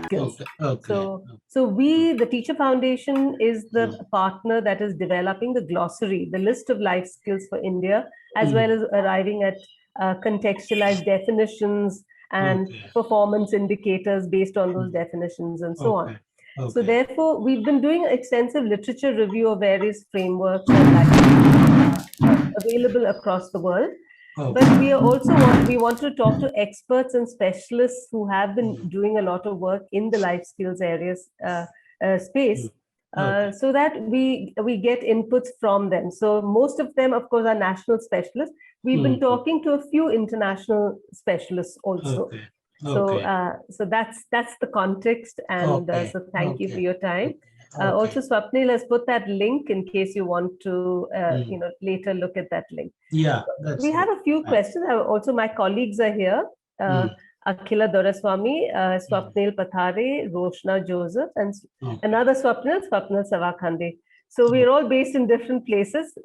skills. Okay. Okay. So we, the Teacher Foundation, is the partner that is developing the glossary, the list of life skills for India, as well as arriving at contextualized definitions and performance indicators based on those definitions and so on. So therefore, we've been doing extensive literature review of various frameworks and available across the world. But we are also we want to talk to experts and specialists who have been doing a lot of work in the life skills areas space, so that we get inputs from them. So most of them, of course, are national specialists. We've been talking to a few international specialists also. So that's the context, and so thank you for your time. Also, Swapnil has put that link in case you want to later look at that link. Yeah, we have a few questions. Also, my colleagues are here. Akhila Doraswamy, Swapnil Pathare, Roshna Joseph, and another Swapnil Savakhande. So we're all based in different places.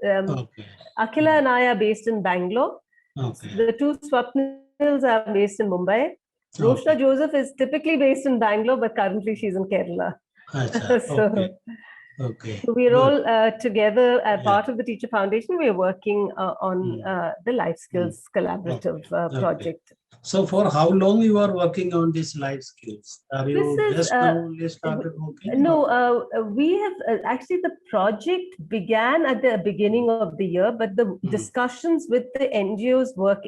Akhila and I are based in Bangalore. The two Swapnils are based in Mumbai. Roshna Joseph is typically based in Bangalore, but currently she's in Kerala. So we're all together as part of the Teacher Foundation. We're working on the Life Skills Collaborative project. So for how long you are working on these life skills? Are you just now only started working? No, we have actually, the project began at the beginning of the year, but the discussions with the NGOs work,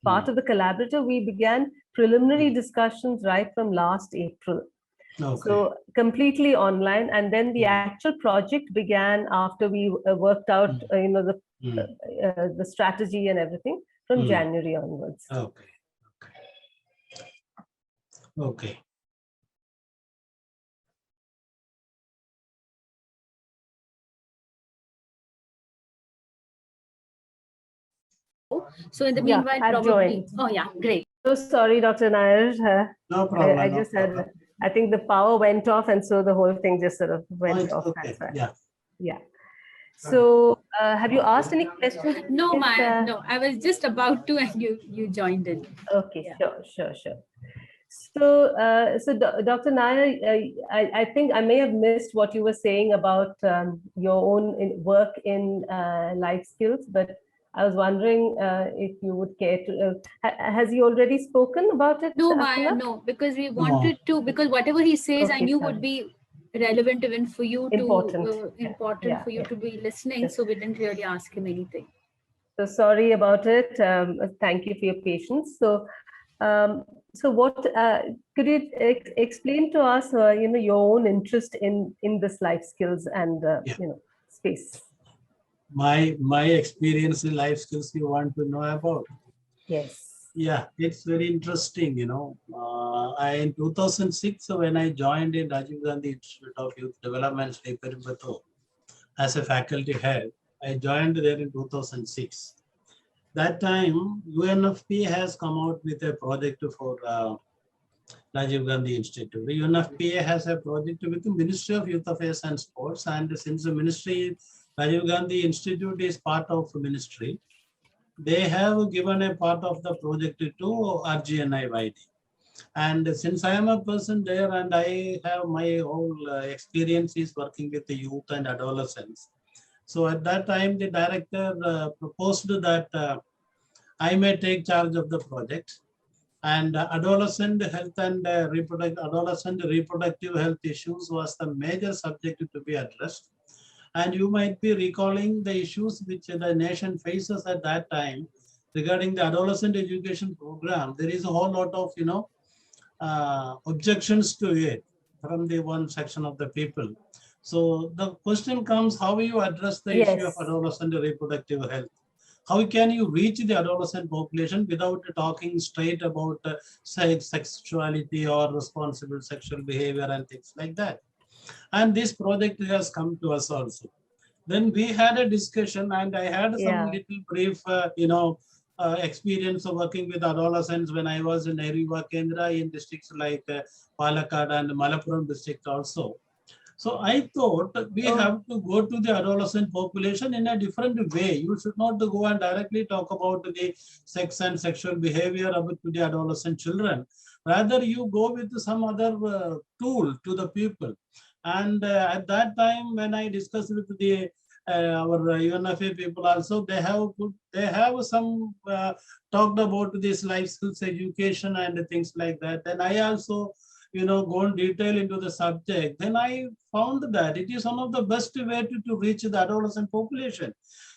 part of the collaborator, we began preliminary discussions right from last April. So completely online, and then the actual project began after we worked out, the strategy and everything from January onwards. Okay. So in the meanwhile, probably. Oh yeah, great. So sorry, Dr. Nair. No problem. I just had. I think the power went off, and so the whole thing just sort of went off. Yeah. So, have you asked any questions? No, no. I was just about to, and you joined in. Okay, sure. So, Dr. Nair, I think I may have missed what you were saying about your own work in life skills, but I was wondering if you would care to. Has he already spoken about it? No, Maya, no, because we wanted to. Because whatever he says, I knew would be relevant even for you important for you to be listening. So we didn't really ask him anything. So sorry about it. Thank you for your patience. So, what could you explain to us? Your own interest in this life skills and space. My experience in life skills you want to know about? Yes. Yeah, it's very interesting. In 2006, when I joined in Rajiv Gandhi Institute of Youth Development, Sriperumbudur, as a faculty head, I joined there in 2006. That time, UNFPA has come out with a project for Rajiv Gandhi Institute. The UNFPA has a project with the Ministry of Youth Affairs and Sports, and since the Ministry, Rajiv Gandhi Institute is part of the ministry, they have given a part of the project to RGNIYD. And since I am a person there and I have my whole experience is working with the youth and adolescents. So at that time, the director proposed that I may take charge of the project, and adolescent health and adolescent reproductive health issues was the major subject to be addressed. And you might be recalling the issues which the nation faces at that time regarding the adolescent education program. There is a whole lot of, objections to it from the one section of the people. So the question comes, how will you address the issue of adolescent reproductive health? How can you reach the adolescent population without talking straight about sexuality or responsible sexual behavior and things like that? And this project has come to us also. Then we had a discussion, and I had some little brief, experience of working with adolescents when I was in Nehru Kendra in districts like Palakkad and Malappuram district also. So I thought we have to go to the adolescent population in a different way. You should not go and directly talk about the sex and sexual behavior to the adolescent children, Rather, you go with some other tool to the people. And at that time, when I discussed with the our UNFA people also, they have some talked about this life skills education and things like that. And I also, go in detail into the subject. Then I found that it is one of the best way to reach the adolescent population.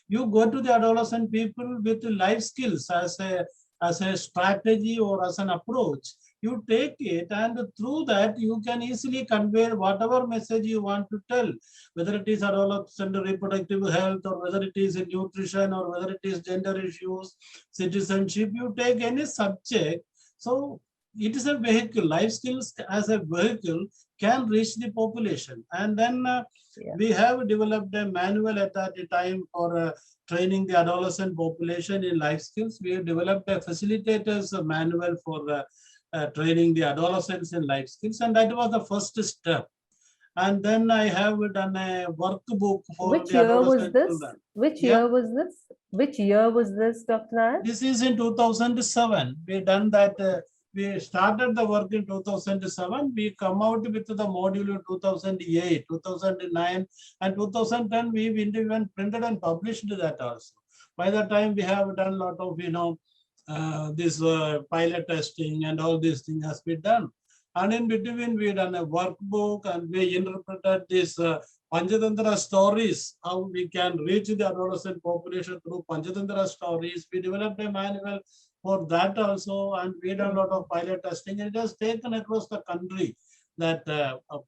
You go to the adolescent people with life skills as a strategy or as an approach. You take it, and through that you can easily convey whatever message you want to tell, whether it is adolescent reproductive health, or whether it is nutrition, or whether it is gender issues, citizenship. You take any subject. So it is a vehicle. Life skills as a vehicle can reach the population. And then we have developed a manual at that time for training the adolescent population in life skills. We have developed a facilitator's manual for training the adolescents in life skills, and that was the first step. And then I have done a workbook for Which the year was adolescent this? children. Which year was this? Which year was this, Dr. Nair? This is in 2007. We done that. We started the work in 2007. We come out with the module in 2008, 2009, and 2010. We even printed and published that also. By the time we have done a lot of, this pilot testing and all these things has been done. And in between, we done a workbook, and we interpreted this Panchatantra stories, how we can reach the adolescent population through Panchatantra stories. We developed a manual for that also, and we done a lot of pilot testing. It has taken across the country, that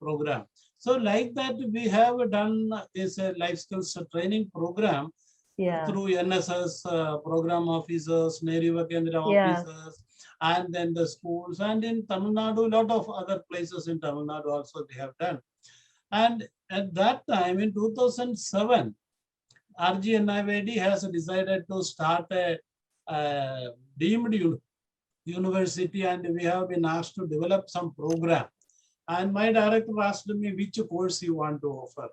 program. So like that, we have done this life skills training program through NSS program officers, Nehru Yuva Kendra officers, and then the schools, and in Tamil Nadu, a lot of other places in Tamil Nadu also they have done. And at that time, in 2007, RGNIVD has decided to start a deemed university, and we have been asked to develop some program. And my director asked me which course you want to offer.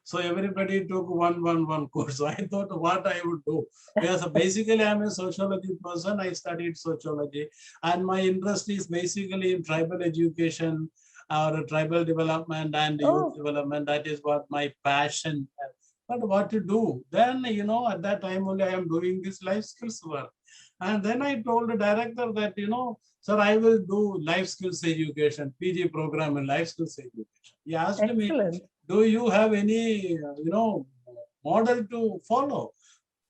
So everybody took one course. So I thought what I would do. Because basically I'm a sociology person. I studied sociology, and my interest is basically in tribal education or tribal development and youth development. That is what my passion. But what to do? Then, at that time only I am doing this life skills work. And then I told the director that, sir, I will do life skills education, PG program in life skills education. He asked me, do you have any, model to follow?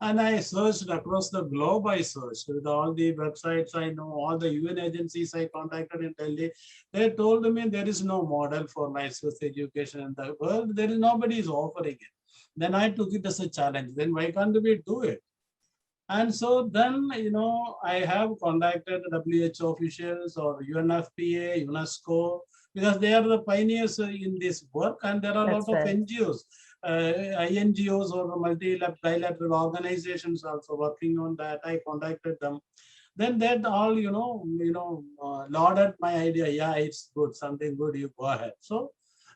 And I searched across the globe. I searched with all the websites I know, all the UN agencies I contacted in Delhi. They told me there is no model for life skills education in the world. There is nobody is offering it. Then I took it as a challenge. Then why can't we do it? And so then, I have contacted WHO officials or UNFPA, UNESCO, because they are the pioneers in this work, and there are a lot of NGOs, INGOs or multilateral organizations also working on that. I contacted them. Then that all, lauded my idea. Yeah, it's good, something good, you go ahead. So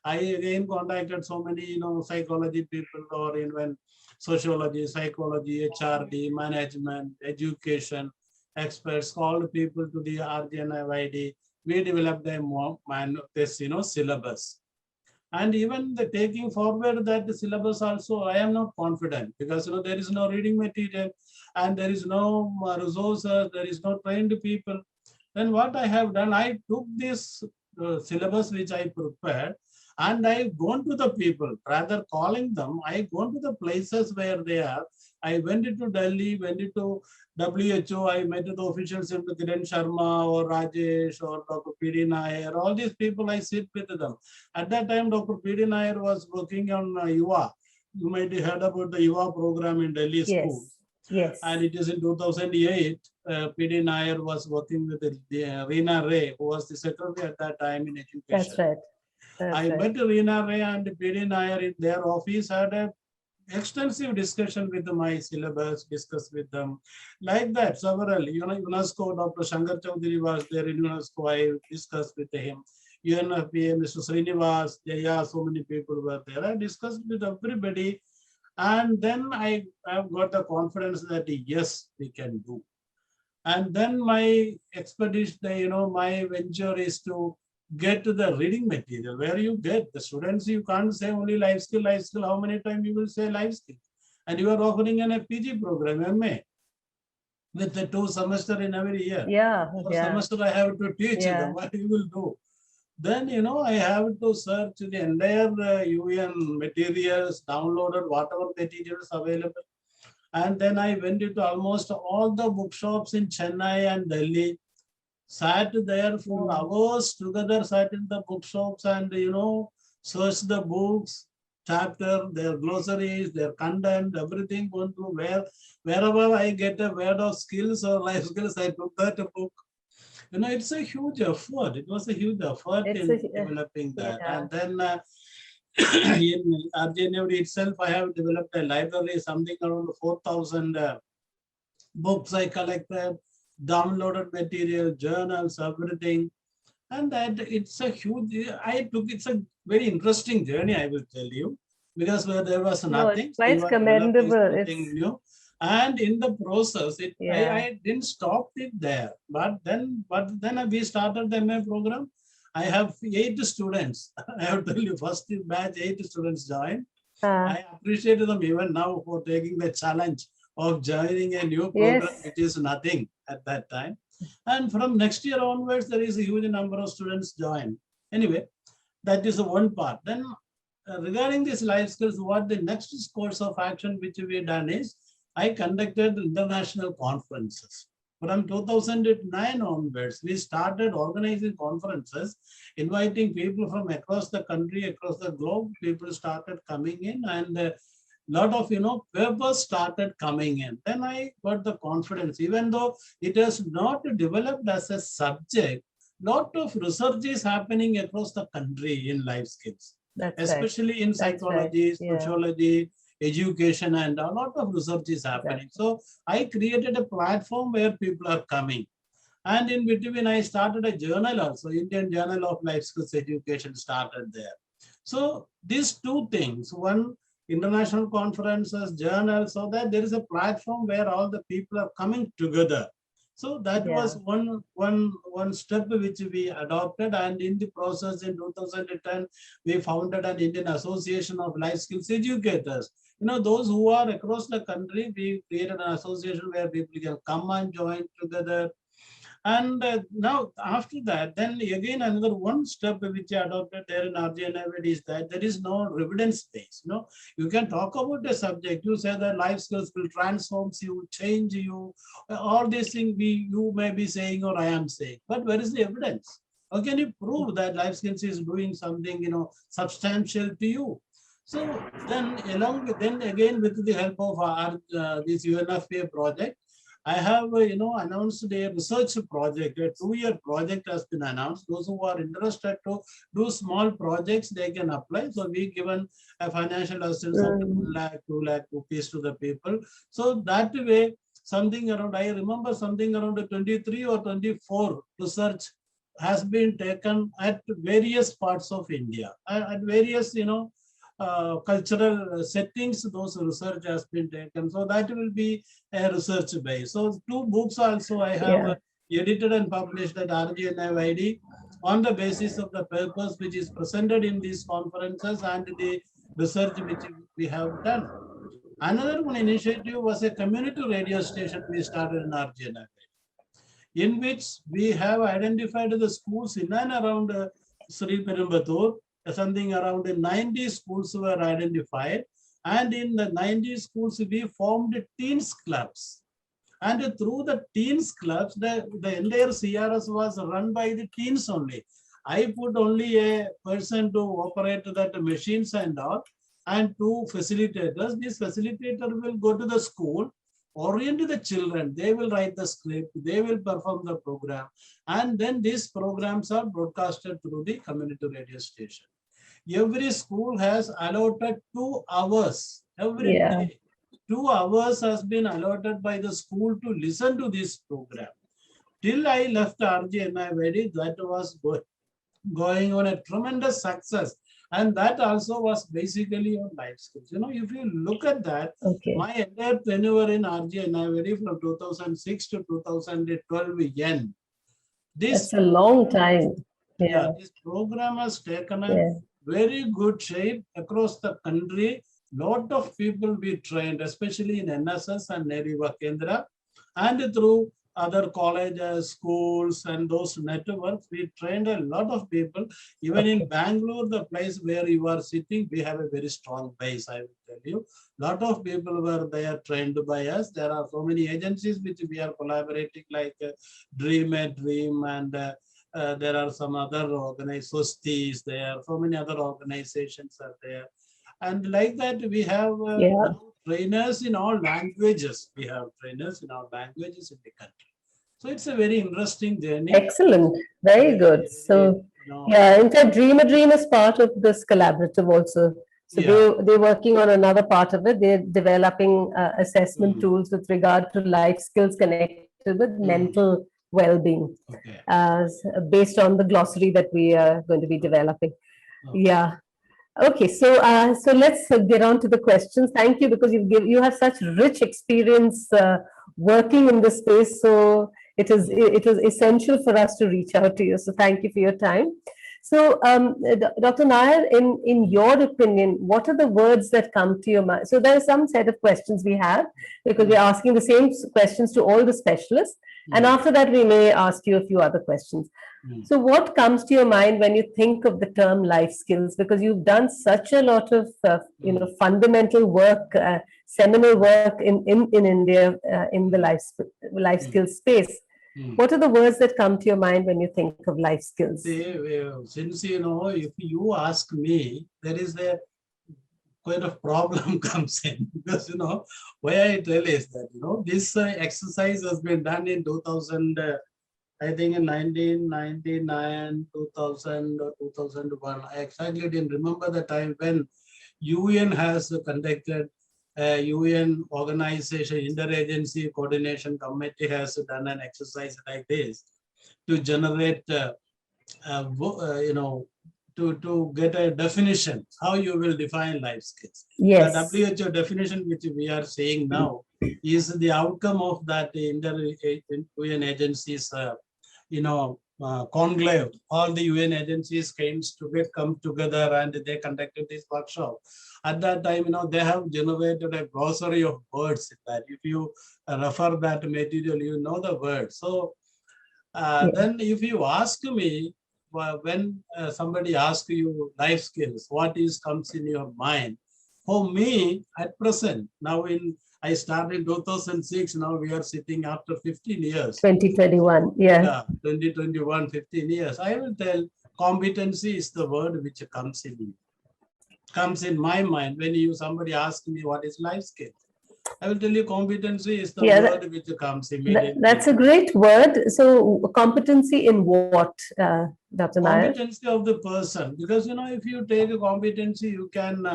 I again contacted so many, psychology people or even sociology, psychology, HRD, management, education experts, called people to the RGNIVD. We developed this, syllabus. And even the taking forward that syllabus also, I am not confident because, there is no reading material and there is no resources, there is no trained people. Then what I have done, I took this syllabus which I prepared, and I gone to the people, rather calling them, I gone to the places where they are. I went into Delhi, went into WHO, I met the officials in Kiran Sharma or Rajesh or Dr. P.D. Nair, all these people I sit with them. At that time, Dr. P.D. Nair was working on Yuva. You might have heard about the Yuva program in Delhi school. Yes. And it is in 2008, P.D. Nair was working with Reena Ray, who was the secretary at that time in education. That's right. I met Reena Ray and P.D. Nair in their office, had an extensive discussion with my syllabus, discussed with them. Like that, several, UNESCO, Dr. Shankar Chaudhary was there in UNESCO, I discussed with him. UNFPA, Mr. Srinivas, so many people were there. I discussed with everybody. And then I have got the confidence that yes, we can do. And then my expedition, my venture is to get to the reading material where you get the students. You can't say only life skill, life skill. How many times you will say life skill? And you are offering a PG program, MA, with the 2 semesters in every year. Yeah. Semester I have to teach them. What you will do? Then, I have to search the entire UN materials, downloaded whatever materials available. And then I went into almost all the bookshops in Chennai and Delhi, sat there for hours together, sat in the bookshops and, searched the books, chapter, their glossaries, their content, everything going through wherever I get a word of skills or life skills, I took that book. It's a huge effort. It was a huge effort in developing that. And then in RJNW itself, I have developed a library, something around 4,000 books I collected, downloaded material, journals, everything. And that it's a huge, it's a very interesting journey, I will tell you, because where there was nothing. No, it's quite commendable. New. And in the process, I didn't stop it there. But then we started the MA program. I have 8 students. I have to tell you, first batch, 8 students joined. I appreciate them even now for taking the challenge of joining a new program, which is nothing at that time. And from next year onwards, there is a huge number of students join. Anyway, that is the one part. Then regarding these life skills, what the next course of action which we have done is, I conducted international conferences. From 2009 onwards, we started organizing conferences, inviting people from across the country, across the globe. People started coming in and a lot of, papers started coming in. Then I got the confidence, even though it has not developed as a subject, lot of research is happening across the country in life skills, especially in psychology, sociology, education, and a lot of research is happening. So I created a platform where people are coming. And in between, I started a journal also, Indian Journal of Life Skills Education started there. So these 2 things, one, international conferences, journals, so that there is a platform where all the people are coming together. So that was one step which we adopted, and in the process in 2010, we founded an Indian Association of Life Skills Educators. Those who are across the country, we created an association where people can come and join together. And now after that, then again another one step which I adopted there in RJNW is that there is no evidence base. You can talk about a subject. You say that life skills will transform you, change you, all these things you may be saying or I am saying. But where is the evidence? How can you prove that life skills is doing something substantial to you? So then again with the help of this UNFPA project, I have, announced a research project, a 2-year project has been announced. Those who are interested to do small projects, they can apply. So we given a financial assistance of 1 lakh, 2 lakh rupees to the people. So that way, something around, I remember something around 23 or 24 research has been taken at various parts of India, at various, cultural settings, those research has been taken. So that will be a research base. So 2 books also I have edited and published at RJNW on the basis of the papers which is presented in these conferences and the research which we have done. Another one initiative was a community radio station we started in RJNW, in which we have identified the schools in and around Sri Perumbatur. Something around 90 schools were identified, and in the 90 schools we formed teens clubs, and through the teens clubs the entire CRS was run by the teens only. I put only a person to operate that machines and all, and 2 facilitators. This facilitator will go to the school, orient the children, they will write the script, they will perform the program, and then these programs are broadcasted through the community radio station. Every school has allotted 2 hours every day. 2 hours has been allotted by the school to listen to this program. Till I left RJNW, that was going on a tremendous success. And that also was basically on life skills. You know, if you look at that, my entire tenure in RG, and I vary from 2006 to 2012 end. That's a long time. Yeah, this program has taken a very good shape across the country. Lot of people we trained, especially in NSS and Nehru Yuva Kendra, and through other colleges, schools, and those networks, we trained a lot of people. Even in Bangalore, the place where you are sitting, we have a very strong base, I will tell you. Lot of people were there trained by us. There are so many agencies which we are collaborating, like Dream a Dream, and there are some other organizations there. So many other organizations are there. And like that, we have trainers in all languages. We have trainers in all languages in the country. So it's a very interesting journey. Excellent. Very good. So, yeah, in fact, Dream a Dream is part of this collaborative also. So they're working on another part of it. They're developing assessment tools with regard to life skills connected with mental well-being, based on the glossary that we are going to be developing. Yeah. Okay, so so let's get on to the questions. Thank you, because you have such rich experience working in this space. So it is essential for us to reach out to you. So thank you for your time. So Dr. Nair, in your opinion, what are the words that come to your mind? So there are some set of questions we have, because we're asking the same questions to all the specialists. And after that, we may ask you a few other questions. So what comes to your mind when you think of the term life skills? Because you've done such a lot of fundamental work, seminal work in India in the life skills space. What are the words that come to your mind when you think of life skills? Since, if you ask me, there is a quite a problem comes in, because, why I tell is that, this exercise has been done in 2000, I think in 1999, 2000 or 2001. I exactly didn't remember the time when UN has conducted a UN organization, interagency coordination committee has done an exercise like this to generate, to get a definition, how you will define life skills. Yes. The WHO definition, which we are saying now, is the outcome of that UN agencies, conclave. All the UN agencies come together and they conducted this workshop. At that time, they have generated a glossary of words that if you refer that material, you know the words. So then if you ask me, when somebody asks you life skills, what comes in your mind? For me, at present, now I started in 2006, now we are sitting after 15 years. 2021, yeah. 2021, 15 years. I will tell competency is the word which comes in my mind when somebody asks me what is life skill. I will tell you competency is the word which comes immediately. That's a great word. So competency in what, Dr. Nair? Competency of the person. Because, if you take a competency, you can,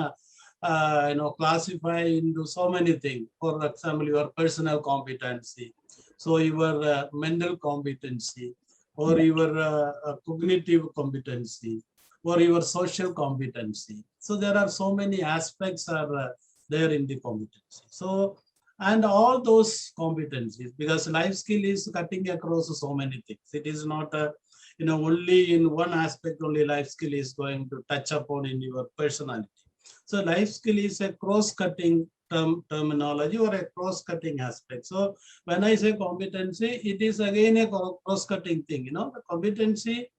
classify into so many things. For example, your personal competency. So your mental competency, or your cognitive competency, or your social competency. So there are so many aspects are there in the competency. So, and all those competencies, because life skill is cutting across so many things. It is not only in one aspect only life skill is going to touch upon in your personality. So life skill is a cross-cutting terminology or a cross-cutting aspect. So when I say competency, it is again a cross-cutting thing, the competency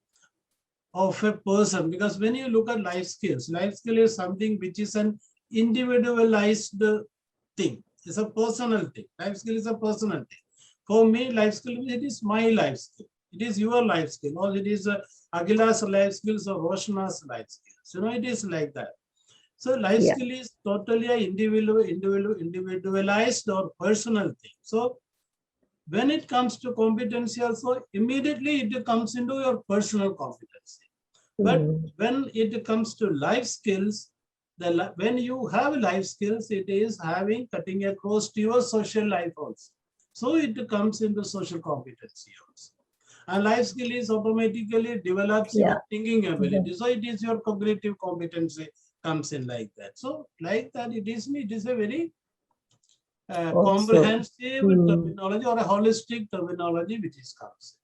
of a person. Because when you look at life skill is something which is an individualized thing. It's a personal thing. Life skill is a personal thing. For me, life skill, it is my life skill. It is your life skill, or it is Agila's life skills or Roshna's life skills. It is like that. So life skill is totally an individualized or personal thing. So when it comes to competency also, immediately it comes into your personal competency. But when it comes to life skills, when you have life skills, it is cutting across to your social life also. So it comes into social competency also. And life skill is automatically develops your thinking ability. So it is your cognitive competency comes in like that. So like that, it is a very comprehensive terminology or a holistic terminology which is comes.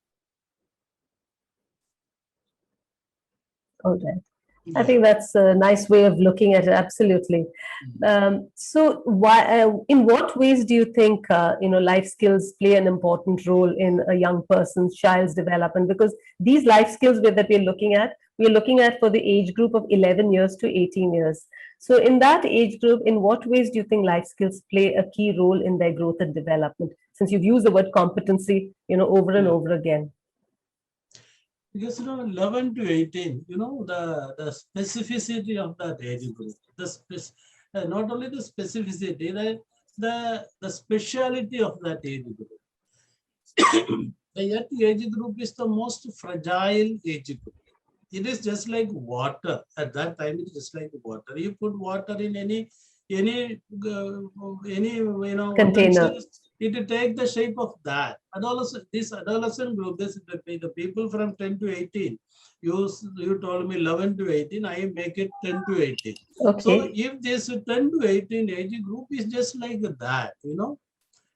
All right. I think that's a nice way of looking at it. Absolutely. So, in what ways do you think life skills play an important role in a young person's child's development? Because these life skills that we're looking at for the age group of 11 years to 18 years. So, in that age group, in what ways do you think life skills play a key role in their growth and development? Since you've used the word competency, over and over again. Because 11 to 18, the specificity of that age group, not only the specificity, the speciality of that age group. The age group is the most fragile age group. It is just like water. At that time, it is just like water. You put water in any container. It will take the shape of that. This adolescent group, the people from 10 to 18, you told me 11 to 18, I make it 10 to 18. Okay. So if this 10 to 18 age group is just like that,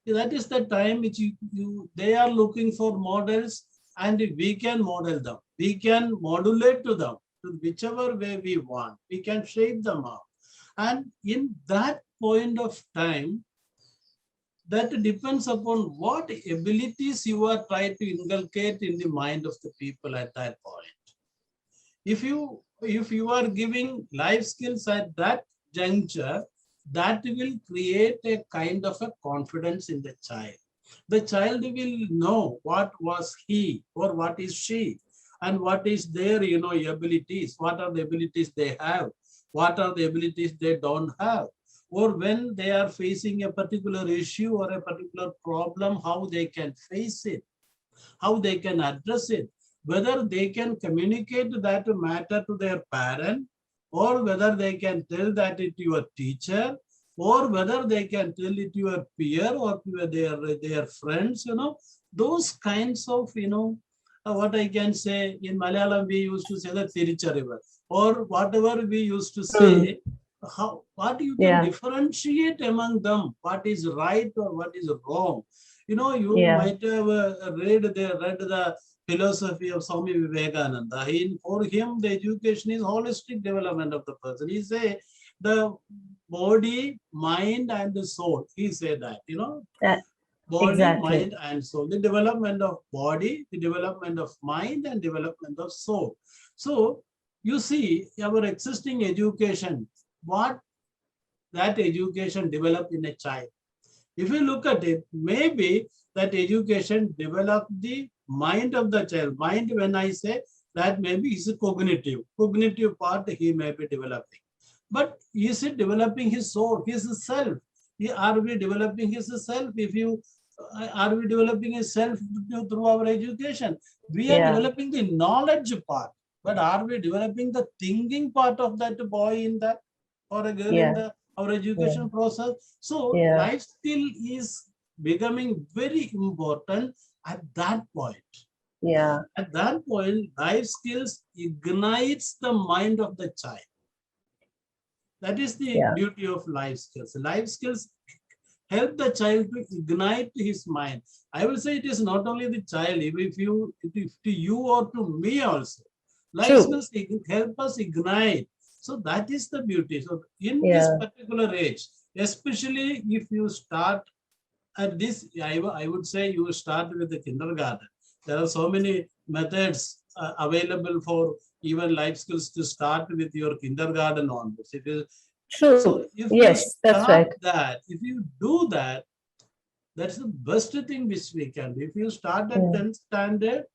that is the time which they are looking for models, and we can model them. We can modulate to them to whichever way we want. We can shape them up. And in that point of time, that depends upon what abilities you are trying to inculcate in the mind of the people at that point. If you are giving life skills at that juncture, that will create a kind of a confidence in the child. The child will know what was he or what is she, and what is their abilities, what are the abilities they have, what are the abilities they don't have, or when they are facing a particular issue or a particular problem, how they can face it, how they can address it, whether they can communicate that matter to their parent, or whether they can tell that to your teacher, or whether they can tell it to your peer or to their friends, those kinds of, what I can say, in Malayalam, we used to say the Tirichariva, or whatever we used to say, what you can differentiate among them, what is right or what is wrong. You might have read the philosophy of Swami Vivekananda. For him, the education is holistic development of the person. He say the body, mind, and the soul. He said that, body, mind, and soul. The development of body, the development of mind, and development of soul. So you see, our existing education, what that education developed in a child. If you look at it, maybe that education developed the mind of the child. Mind, when I say that, maybe is a cognitive part he may be developing. But is it developing his soul, his self? Are we developing his self? Are we developing his self through our education? We are developing the knowledge part, but are we developing the thinking part of that boy in that, or a girl in our education process? So life skill is becoming very important at that point. At that point, life skills ignites the mind of the child. That is the beauty of life skills. Life skills help the child to ignite his mind. I will say it is not only the child, if to you or to me also. Life skills help us ignite. So that is the beauty. So in this particular age, especially if you start at this, I would say you start with the kindergarten. There are so many methods available for even life skills to start with your kindergarten onwards. It is true. So if that's right. If you do that, that's the best thing which we can do. If you start at 10th standard,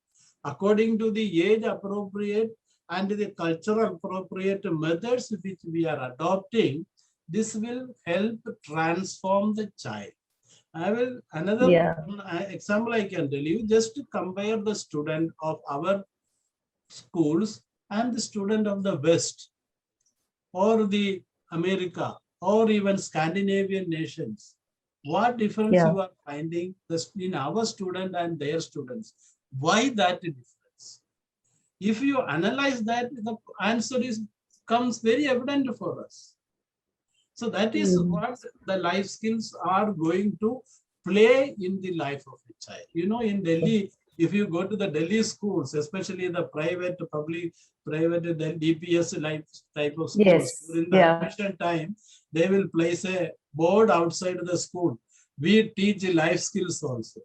according to the age appropriate and the cultural appropriate methods which we are adopting, this will help transform the child. Another example I can tell you, just to compare the student of our schools and the student of the West, or the America, or even Scandinavian nations. What difference you are finding in our student and their students? Why that difference? If you analyze that, the answer comes very evident for us. So that is what the life skills are going to play in the life of a child. You know, in Delhi, if you go to the Delhi schools, especially the private, public, private, DPS life type of schools, Yes. during the admission time, they will place a board outside the school. We teach life skills also.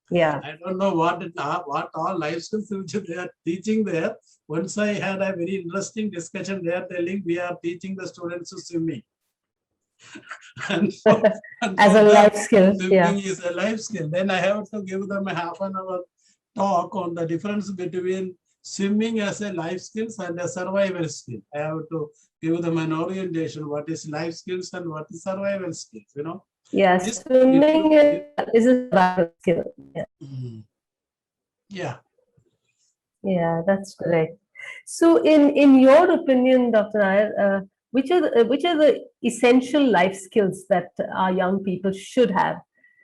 Yeah. I don't know what all life skills which they are teaching there. Once I had a very interesting discussion, they are telling we are teaching the students to swimming. and as a life skill. Swimming is a life skill. Then I have to give them a half an hour talk on the difference between swimming as a life skills and a survival skill. I have to give them an orientation, what is life skills and what is survival skills, you know. Yes, swimming is a survival skill. Yeah. Yeah, that's correct. So in your opinion, Dr. Nair, which are the essential life skills that our young people should have,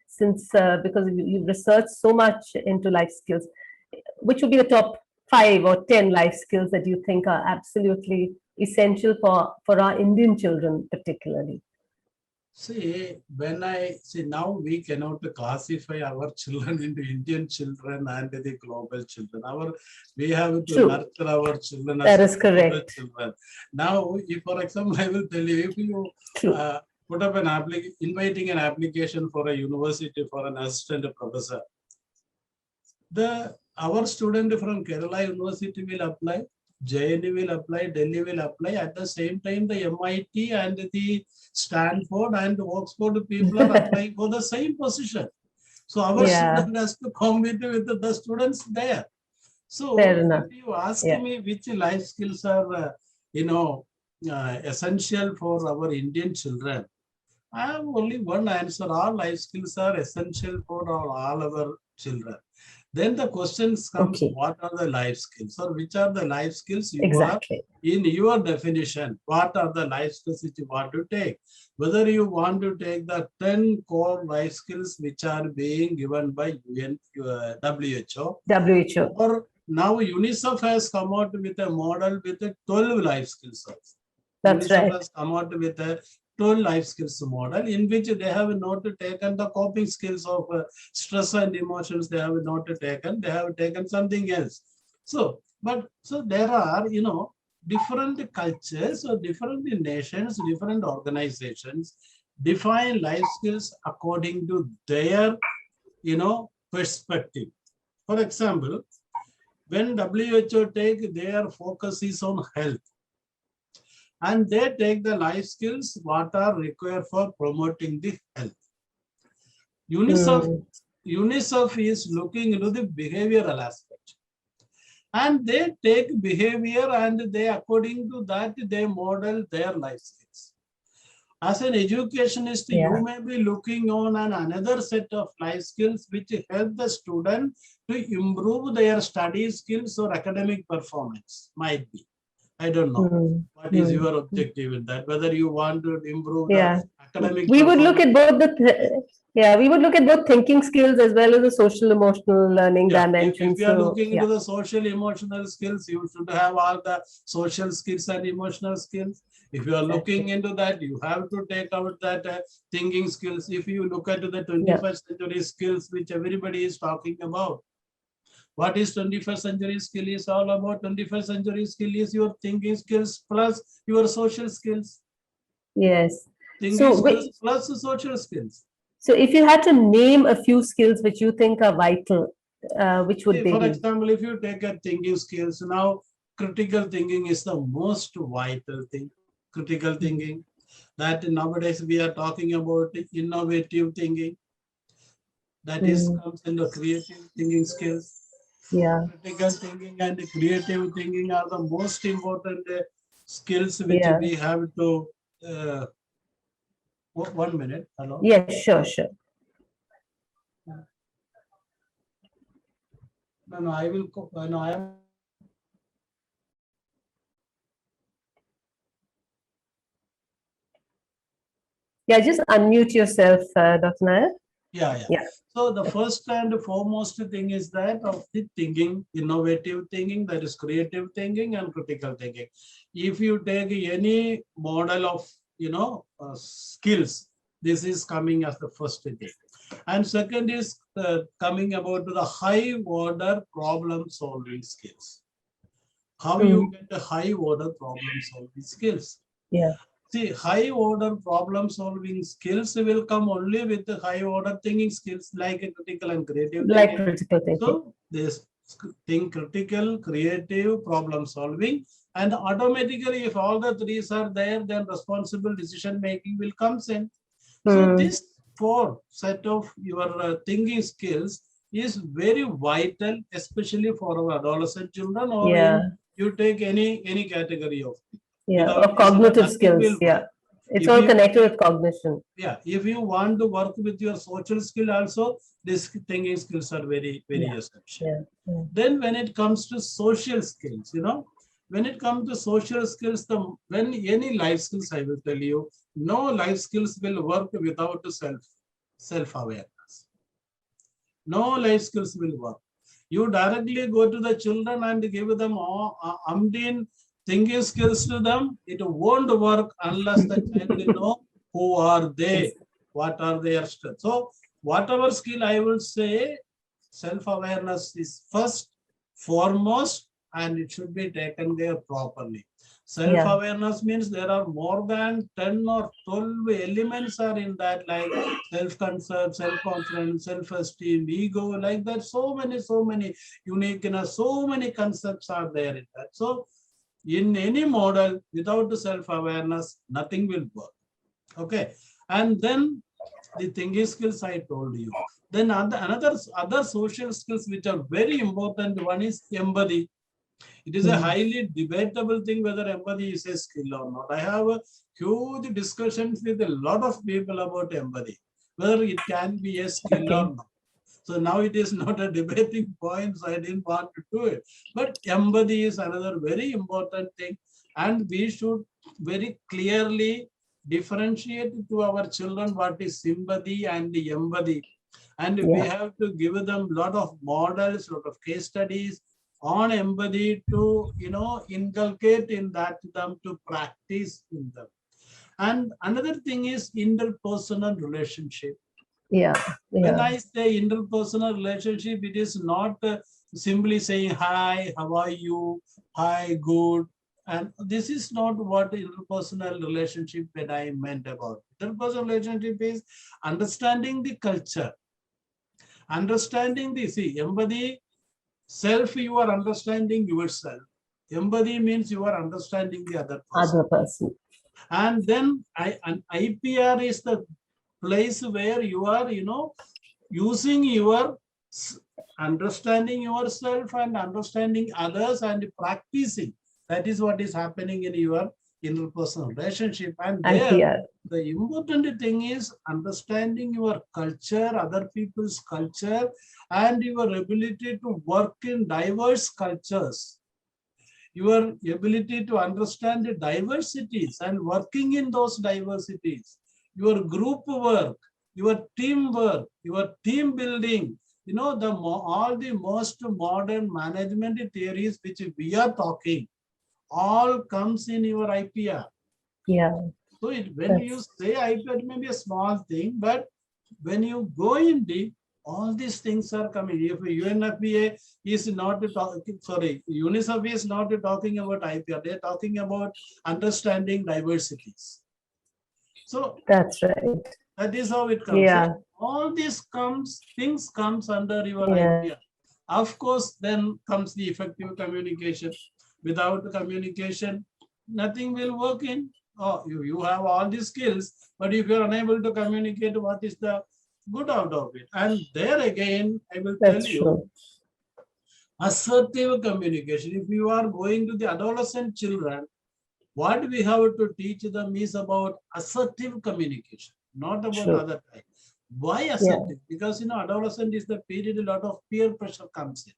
since because you've researched so much into life skills, which would be the top 5 or 10 life skills that you think are absolutely essential for our Indian children particularly? See, when I see now we cannot classify our children into Indian children and the global children. We have to nurture our children that as is correct. Children. Now, if for example, I will tell you, if you put up inviting an application for a university for an assistant professor, our student from Kerala University will apply, JNU will apply, Delhi will apply. At the same time, the MIT and the Stanford and Oxford people are applying for the same position. So our student has to compete with the students there. So if you ask me which life skills are, essential for our Indian children, I have only one answer. All life skills are essential for all our children. Then the questions comes, what are the life skills, or which are the life skills you are in your definition? What are the life skills which you want to take? Whether you want to take the 10 core life skills which are being given by WHO, or now UNICEF has come out with a model with a 12 life skills. UNICEF has come out with a 12 life skills model in which they have not taken the coping skills of stress and emotions. They have not taken. They have taken something else. So there are different cultures or different nations, different organizations define life skills according to their perspective. For example, when WHO take their focus is on health, and they take the life skills what are required for promoting the health. UNICEF is looking into the behavioral aspect, and they take behavior and they according to that they model their life skills. As an educationist, you may be looking on another set of life skills which help the student to improve their study skills or academic performance. Might be. I don't know what is your objective in that. Whether you want to improve the academic. We would look at both we would look at both thinking skills as well as the social emotional learning dimensions. If you are looking into the social emotional skills, you should have all the social skills and emotional skills. If you are looking into that, you have to take out that thinking skills. If you look at the 21st century skills, which everybody is talking about. What is 21st century skill is all about? 21st century skill is your thinking skills plus your social skills. Yes. Thinking skills plus social skills. So if you had to name a few skills which you think are vital, which would they be? For example, if you take a thinking skills, now critical thinking is the most vital thing. Critical thinking. That nowadays we are talking about innovative thinking. That comes in the creative thinking skills. Critical thinking and creative thinking are the most important skills which we have to. 1 minute. Hello. Yes, sure. No, I will. No, I am. Yeah, just unmute yourself, Dr. Nair. Yeah. So the first and foremost thing is that of the thinking, innovative thinking, that is creative thinking and critical thinking. If you take any model of, skills, this is coming as the first thing. And second is coming about to the high order problem solving skills. How you get a high order problem solving skills? Yeah. See, high order problem solving skills will come only with the high order thinking skills like a critical and creative Like thinking. critical thinking. So this think critical, creative, problem solving, and automatically if all the three are there, then responsible decision making will come in. So this four set of your thinking skills is very vital, especially for our adolescent children, or you take any category of people. Or cognitive skills. It's all connected with cognition. If you want to work with your social skill also, these thinking skills are very, very essential. Then when it comes to social skills, when it comes to social skills, when any life skills, I will tell you, no life skills will work without self-awareness. No life skills will work. You directly go to the children and give them umpteen thinking skills to them. It won't work unless the child know who are they, what are their strengths. So whatever skill I will say, self-awareness is first, foremost, and it should be taken care properly. Self-awareness means there are more than 10 or 12 elements are in that, like self-concept, self-confidence, self-esteem, ego, like that. So many uniqueness, so many concepts are there in that. So in any model, without the self-awareness, nothing will work. Okay. And then the thinking skills I told you. Then other social skills which are very important. One is empathy. It is a highly debatable thing whether empathy is a skill or not. I have a huge discussions with a lot of people about empathy, whether it can be a skill or not. So now it is not a debating point, so I didn't want to do it. But empathy is another very important thing, and we should very clearly differentiate to our children what is sympathy and the empathy. And we have to give them a lot of models, a lot of case studies on empathy to, inculcate in that to them, to practice in them. And another thing is interpersonal relationship. When I say interpersonal relationship, it is not simply saying, hi, how are you? Hi, good. And this is not what interpersonal relationship that I meant about. Interpersonal relationship is understanding the culture, understanding the, empathy, self, you are understanding yourself. Empathy means you are understanding the other person. And then IPR is the place where you are, using your understanding yourself and understanding others and practicing. That is what is happening in your interpersonal relationship. And there, the important thing is understanding your culture, other people's culture, and your ability to work in diverse cultures. Your ability to understand the diversities and working in those diversities. Your group work, your teamwork, your team building, all the most modern management theories which we are talking, all comes in your IPR. So when you say IPR, it may be a small thing, but when you go in deep, all these things are coming. If UNFPA is not talking, UNICEF is not talking about IPR, they're talking about understanding diversities. So that's right. That is how it comes. So all these things comes under your IPR. Of course, then comes the effective communication. Without communication, nothing will work in. You have all these skills, but if you're unable to communicate, what is the good out of it? And there again, I will tell you, assertive communication. If you are going to the adolescent children, what we have to teach them is about assertive communication, not about other type. Why assertive? Because adolescent is the period a lot of peer pressure comes in,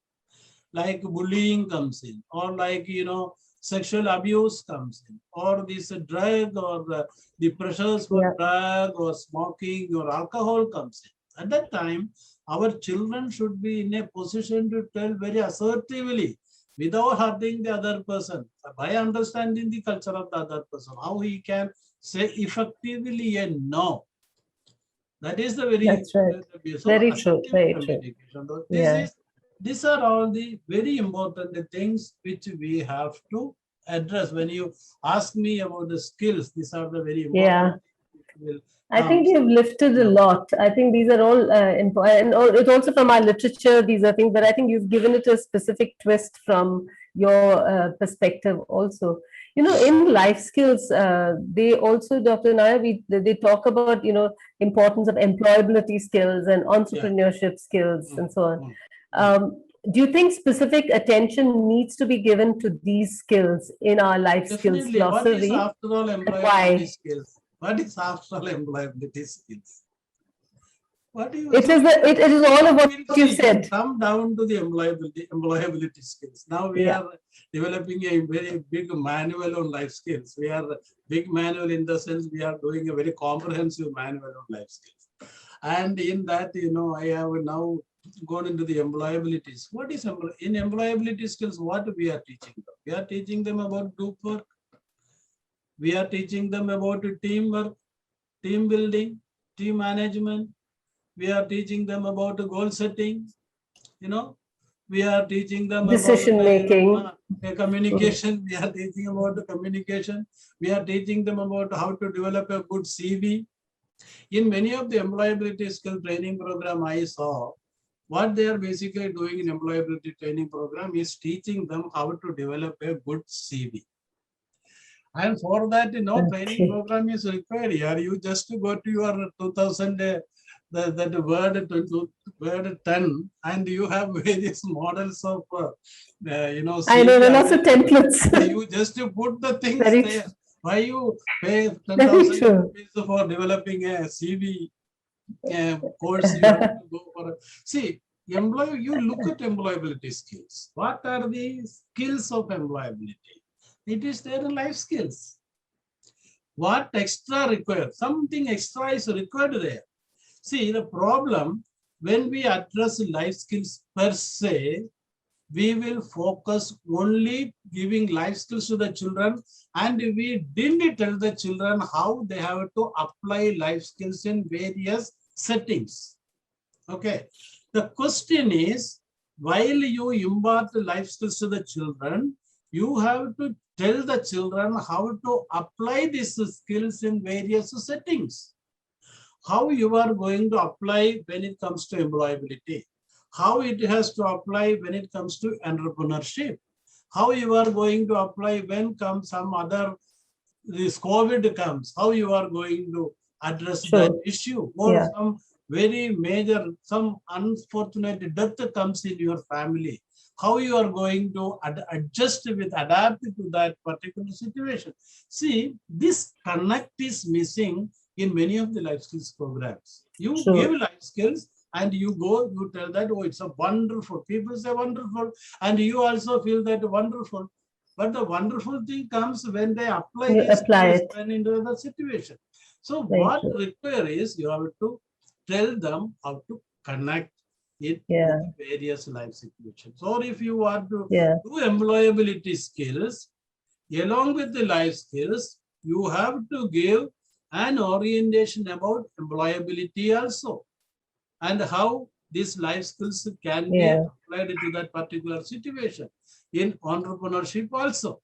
like bullying comes in, or like sexual abuse comes in, or this drug, or the pressures for drug or smoking or alcohol comes in. At that time, our children should be in a position to tell very assertively, without hurting the other person, by understanding the culture of the other person, how he can say effectively a no. That is the very, that's right. so Very true. Very true. Yeah. These are all the very important things which we have to address. When you ask me about the skills, these are the very important things. I think you've lifted a lot. I think these are all important. And it's also from our literature, these are things, but I think you've given it a specific twist from your perspective also. You know, in life skills, they also, Dr. Nair, they talk about, you know, importance of employability skills and entrepreneurship skills and so on. Do you think specific attention needs to be given to these skills in our life skills glossary? What is after all employability skills? What is after all employability skills? What do you it is all of what you said. Come down to the employability skills. Now we are developing a very big manual on life skills. We are big manual in the sense we are doing a very comprehensive manual on life skills. And in that, you know, I have now gone into the employability. What is in employability skills? What we are teaching them? We are teaching them about group work. We are teaching them about teamwork, team building, team management. We are teaching them about goal setting. You know, we are teaching them decision making, communication. We are teaching about the communication. We are teaching them about how to develop a good CV. In many of the employability skill training program I saw, what they are basically doing in employability training program is teaching them how to develop a good CV. And for that, you know, training program is required here. You just go to your 2000, that word 10, and you have various models of, you know, CV. I know, there are lots of templates. You just put the things there. Why you pay 10,000 rupees for developing a CV course? You have to go for see, you look at employability skills. What are the skills of employability? It is there in life skills. What extra required? Something extra is required there. See, the problem when we address life skills per se, we will focus only giving life skills to the children, and we didn't tell the children how they have to apply life skills in various settings. Okay. The question is, while you impart life skills to the children, you have to tell the children how to apply these skills in various settings. How you are going to apply when it comes to employability, how it has to apply when it comes to entrepreneurship, how you are going to apply when comes some other, this COVID comes, how you are going to address that issue, or some very major, some unfortunate death comes in your family, how you are going to adjust with, adapt to that particular situation. See, this connect is missing in many of the life skills programs. You give life skills and you go, you tell that, oh, it's a wonderful, people say wonderful, and you also feel that wonderful. But the wonderful thing comes when they apply this into the situation. So what require is you have to tell them how to connect it with various life situations. Or if you want to do employability skills, along with the life skills, you have to give an orientation about employability also, and how these life skills can be applied to that particular situation. In entrepreneurship also,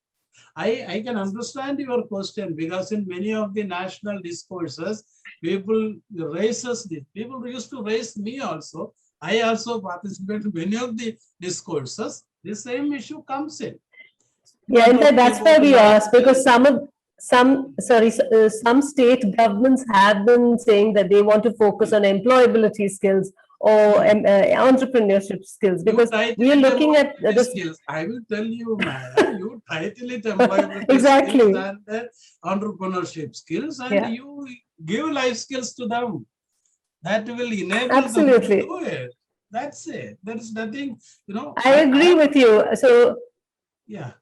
I can understand your question, because in many of the national discourses, people raises this. People used to raise me also. I also participate in many of the discourses. The same issue comes in. Yeah, in fact, that's why we asked, because some state governments have been saying that they want to focus on employability skills or entrepreneurship skills, because we are looking at the skills. I will tell you, madam, you title it employability skills and entrepreneurship skills, and you give life skills to them. That will enable them to do it. That's it. There is nothing, you know. I agree with you. So, yeah.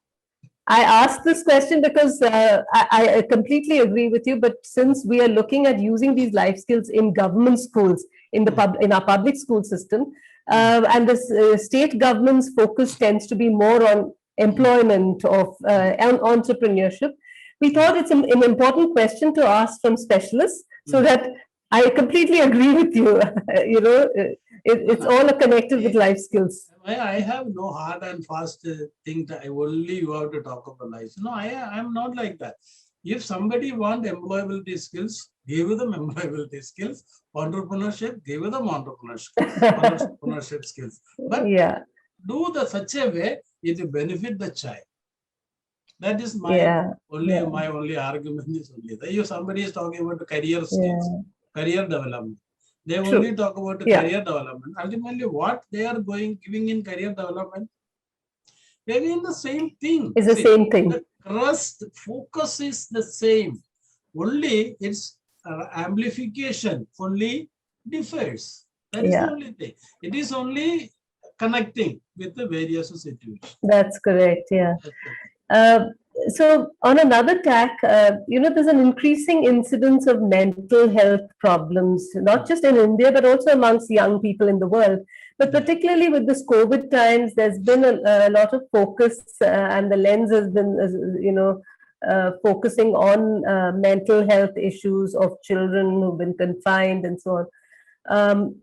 I asked this question because I completely agree with you. But since we are looking at using these life skills in government schools, in our public school system, and the state government's focus tends to be more on employment of entrepreneurship, we thought it's an important question to ask from specialists, so that I completely agree with you. It's all connected with life skills. I have no hard and fast thing that only you have to talk about life. No, I'm not like that. If somebody wants employability skills, give them employability skills. Entrepreneurship, give them entrepreneurship skills. But do such a way it will benefit the child. That is my only argument is only that. If somebody is talking about career skills, career development, they only talk about career development. Ultimately, what they are giving in career development, maybe in the same thing. It's the same thing. The crust focus is the same. Only its amplification only differs. That is the only thing. It is only connecting with the various situations. That's correct. Yeah. So on another tack, there's an increasing incidence of mental health problems, not just in India, but also amongst young people in the world. But particularly with this COVID times, there's been a lot of focus, and the lens has been, focusing on mental health issues of children who've been confined and so on.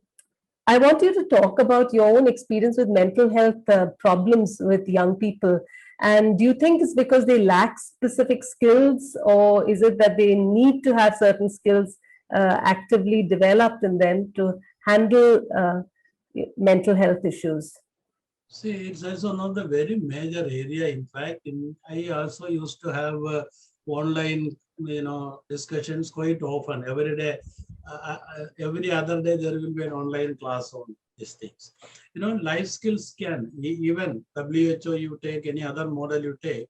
I want you to talk about your own experience with mental health problems with young people. And do you think it's because they lack specific skills, or is it that they need to have certain skills actively developed in them to handle mental health issues? See, it's also one of the very major area. In fact, I also used to have online, discussions quite often. Every day, every other day, there will be an online class on these things. Life skills can, even WHO you take, any other model you take,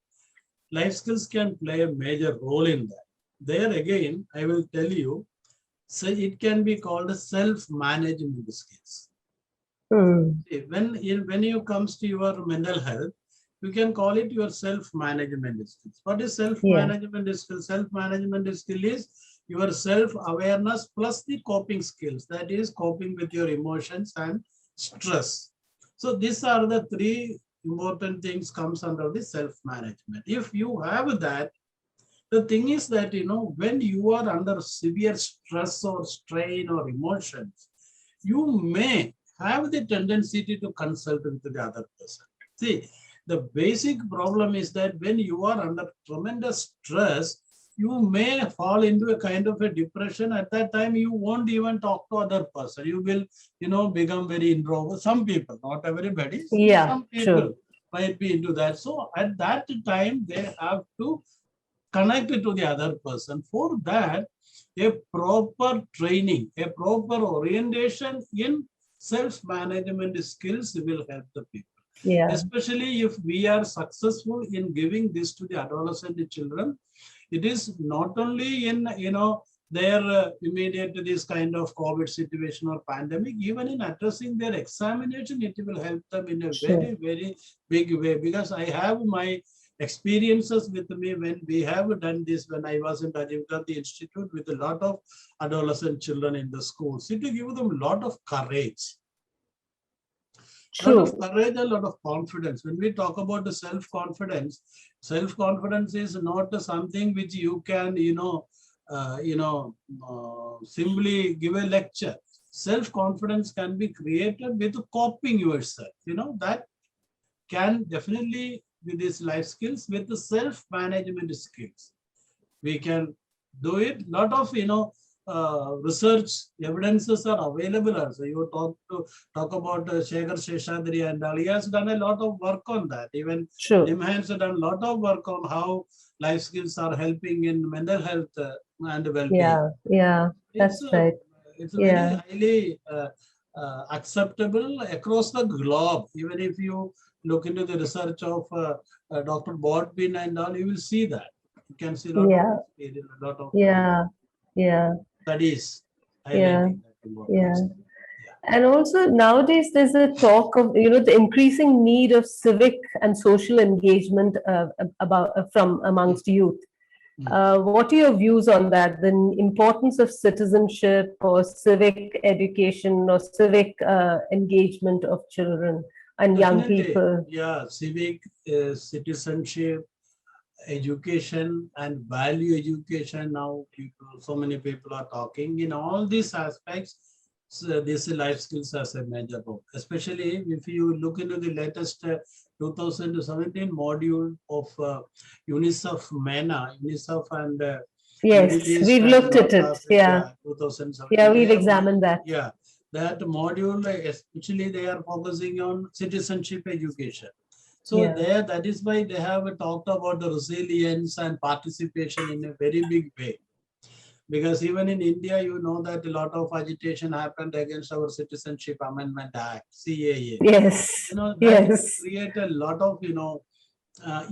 life skills can play a major role in that. There again, I will tell you, so it can be called a self-management skills. When you comes to your mental health, you can call it your self-management skills. What is self-management skill? Self-management skill is your self-awareness plus the coping skills. That is coping with your emotions and stress. So these are the three important things comes under the self-management. If you have that, the thing is that, when you are under severe stress or strain or emotions, you may have the tendency to consult with the other person. See, the basic problem is that when you are under tremendous stress, you may fall into a kind of a depression. At that time, you won't even talk to other person. You will, become very introvert. Some people, not everybody. Some people might be into that. So at that time, they have to connect to the other person. For that, a proper training, a proper orientation in self-management skills will help the people. Especially if we are successful in giving this to the adolescent children. It is not only in, their immediate this kind of COVID situation or pandemic, even in addressing their examination, it will help them in a very, very big way. Because I have my experiences with me when we have done this, when I was in Rajiv Gandhi Institute with a lot of adolescent children in the schools. It will give them a lot of courage. A lot of courage, a lot of confidence. When we talk about the self-confidence is not something which you can, simply give a lecture. Self-confidence can be created with coping yourself. That can definitely with these life skills, with the self-management skills. We can do it. Lot of, research evidences are available also. You talk about Shekhar Seshadri and all. He has done a lot of work on that. Even Nimhan has done a lot of work on how life skills are helping in mental health and well-being. That's right. It's very highly acceptable across the globe. Even if you look into the research of Dr. Bodbin and all, you will see that. You can see a lot of studies. And also nowadays there's a talk of, the increasing need of civic and social engagement from amongst youth. What are your views on that? The importance of citizenship or civic education or civic engagement of children and young people? Yeah, civic, citizenship, education and value education. Now so many people are talking in all these aspects. So these life skills as a major role, especially if you look into the latest 2017 module of UNICEF MENA, UNICEF and yes, we've looked at it. Yeah, 2017. Yeah, we've examined that. Yeah, that module, especially they are focusing on citizenship education. So there, that is why they have talked about the resilience and participation in a very big way. Because even in India, you know that a lot of agitation happened against our Citizenship Amendment Act, CAA. Yes. That create a lot of,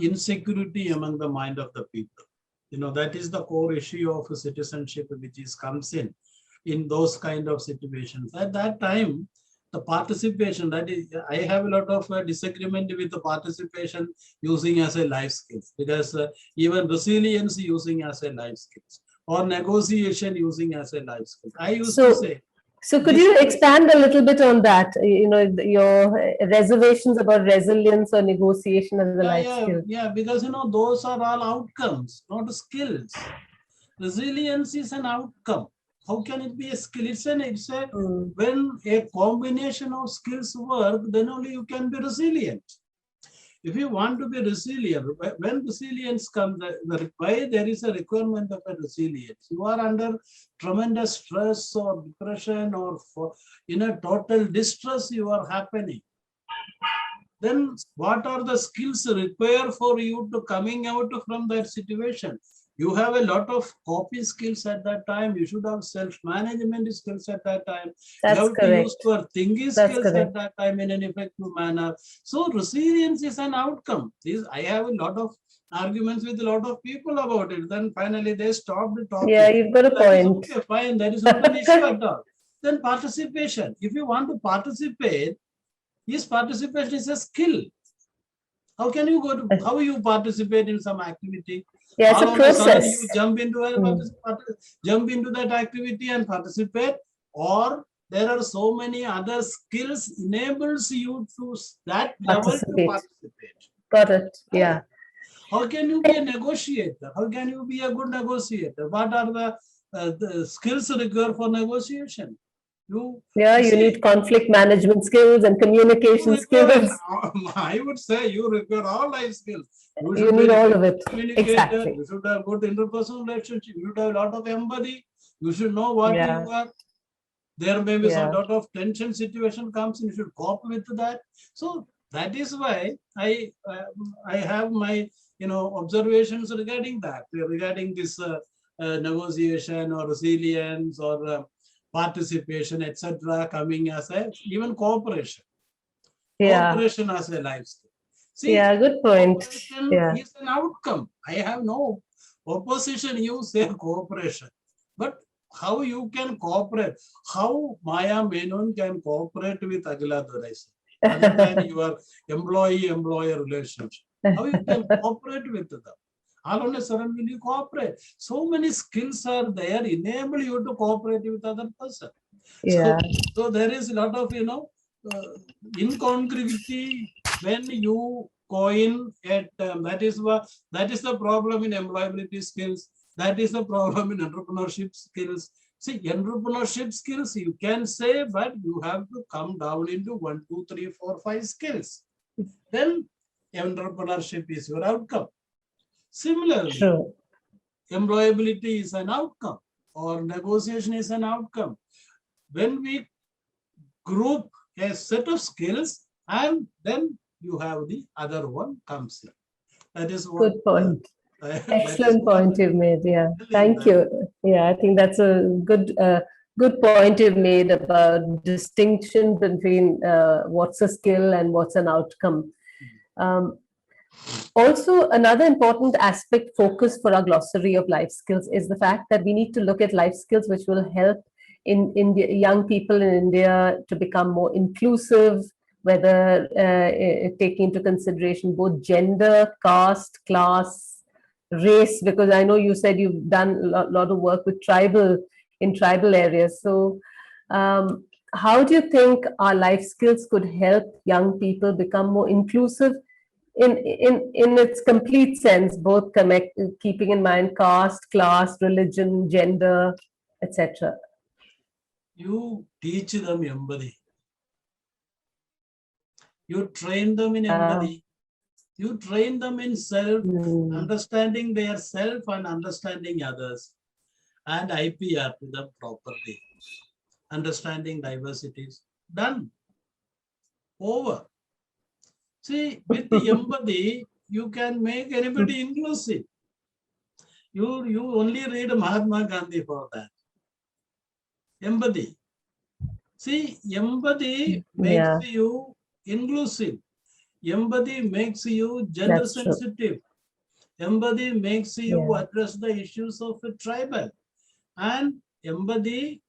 insecurity among the mind of the people. That is the core issue of citizenship, which comes in those kind of situations. At that time, the participation, that is, I have a lot of disagreement with the participation using as a life skills, because even resilience using as a life skills, or negotiation using as a life skill. I used to say. So could you expand a little bit on that? Your reservations about resilience or negotiation as a life skill. Yeah, because those are all outcomes, not skills. Resilience is an outcome. How can it be a skill? When a combination of skills work, then only you can be resilient. If you want to be resilient, when resilience comes, why there is a requirement of a resilience? You are under tremendous stress or depression or in a total distress you are happening. Then what are the skills required for you to coming out from that situation? You have a lot of copy skills at that time. You should have self-management skills at that time. That's you have correct. to use your thinking skills at that time in an effective manner. So resilience is an outcome. I have a lot of arguments with a lot of people about it. Then finally they stopped the topic. Yeah, you've got a point. Okay, fine. That is not an issue at all. Then participation. If you want to participate, yes, participation is a skill. How can you how you participate in some activity? Yeah, it's a process. You jump into that activity and participate, or there are so many other skills enables you to that level to participate. Got it. Yeah. How can you be a negotiator? How can you be a good negotiator? What are the skills required for negotiation? You need conflict management skills and communication skills. I would say you require all life skills. You need all of it. Exactly. You should have good interpersonal relationship. You should have a lot of empathy. You should know what you are. There may be some lot of tension situation comes and you should cope with that. So that is why I have my observations regarding that, regarding this negotiation or resilience or participation, etc., coming as even cooperation. Cooperation as a life skill. See, good point. Is an outcome. I have no opposition. You say cooperation, but how you can cooperate? How Maya Menon can cooperate with Agila Doraisi, other than your employee-employer relationship? How you can cooperate with them? All on a sudden will you cooperate? So many skills are there, enable you to cooperate with other person. So there is a lot of incongruity when you coin at that is the problem in employability skills. That is the problem in entrepreneurship skills. See, entrepreneurship skills you can say, but you have to come down into 1, 2, 3, 4, 5 skills. Then entrepreneurship is your outcome. Similarly, employability is an outcome or negotiation is an outcome. When we group a set of skills and then you have the other one comes in. That is what. Good point. Excellent point you've made. Yeah, thank you. Yeah, I think that's a good point you've made about distinction between what's a skill and what's an outcome. Also, another important aspect focus for our glossary of life skills is the fact that we need to look at life skills which will help in the young people in India to become more inclusive, whether taking into consideration both gender, caste, class, race, because I know you said you've done a lot of work with tribal areas. So how do you think our life skills could help young people become more inclusive in its complete sense, both keeping in mind caste, class, religion, gender, etc.? You teach them empathy. You train them in empathy. You train them in self, understanding their self and understanding others, and IPR to them properly. Understanding diversities. Done. Over. See, with the empathy, you can make anybody inclusive. You only read Mahatma Gandhi for that. Empathy. See, empathy makes you inclusive. Empathy makes you gender sensitive. Empathy makes you address the issues of a tribal. And empathy,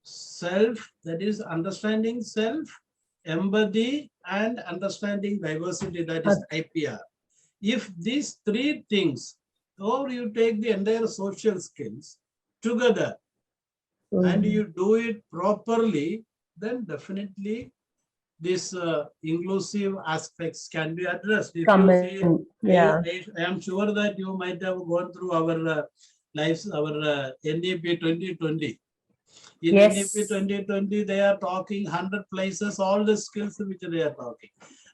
self, that is understanding self, empathy, and understanding diversity, that is IPR. If these three things, or you take the entire social skills together and you do it properly, then definitely these inclusive aspects can be addressed. If you see, I am sure that you might have gone through our lives, our NEP 2020. In NEP 2020, they are talking 100 places, all the skills which they are talking.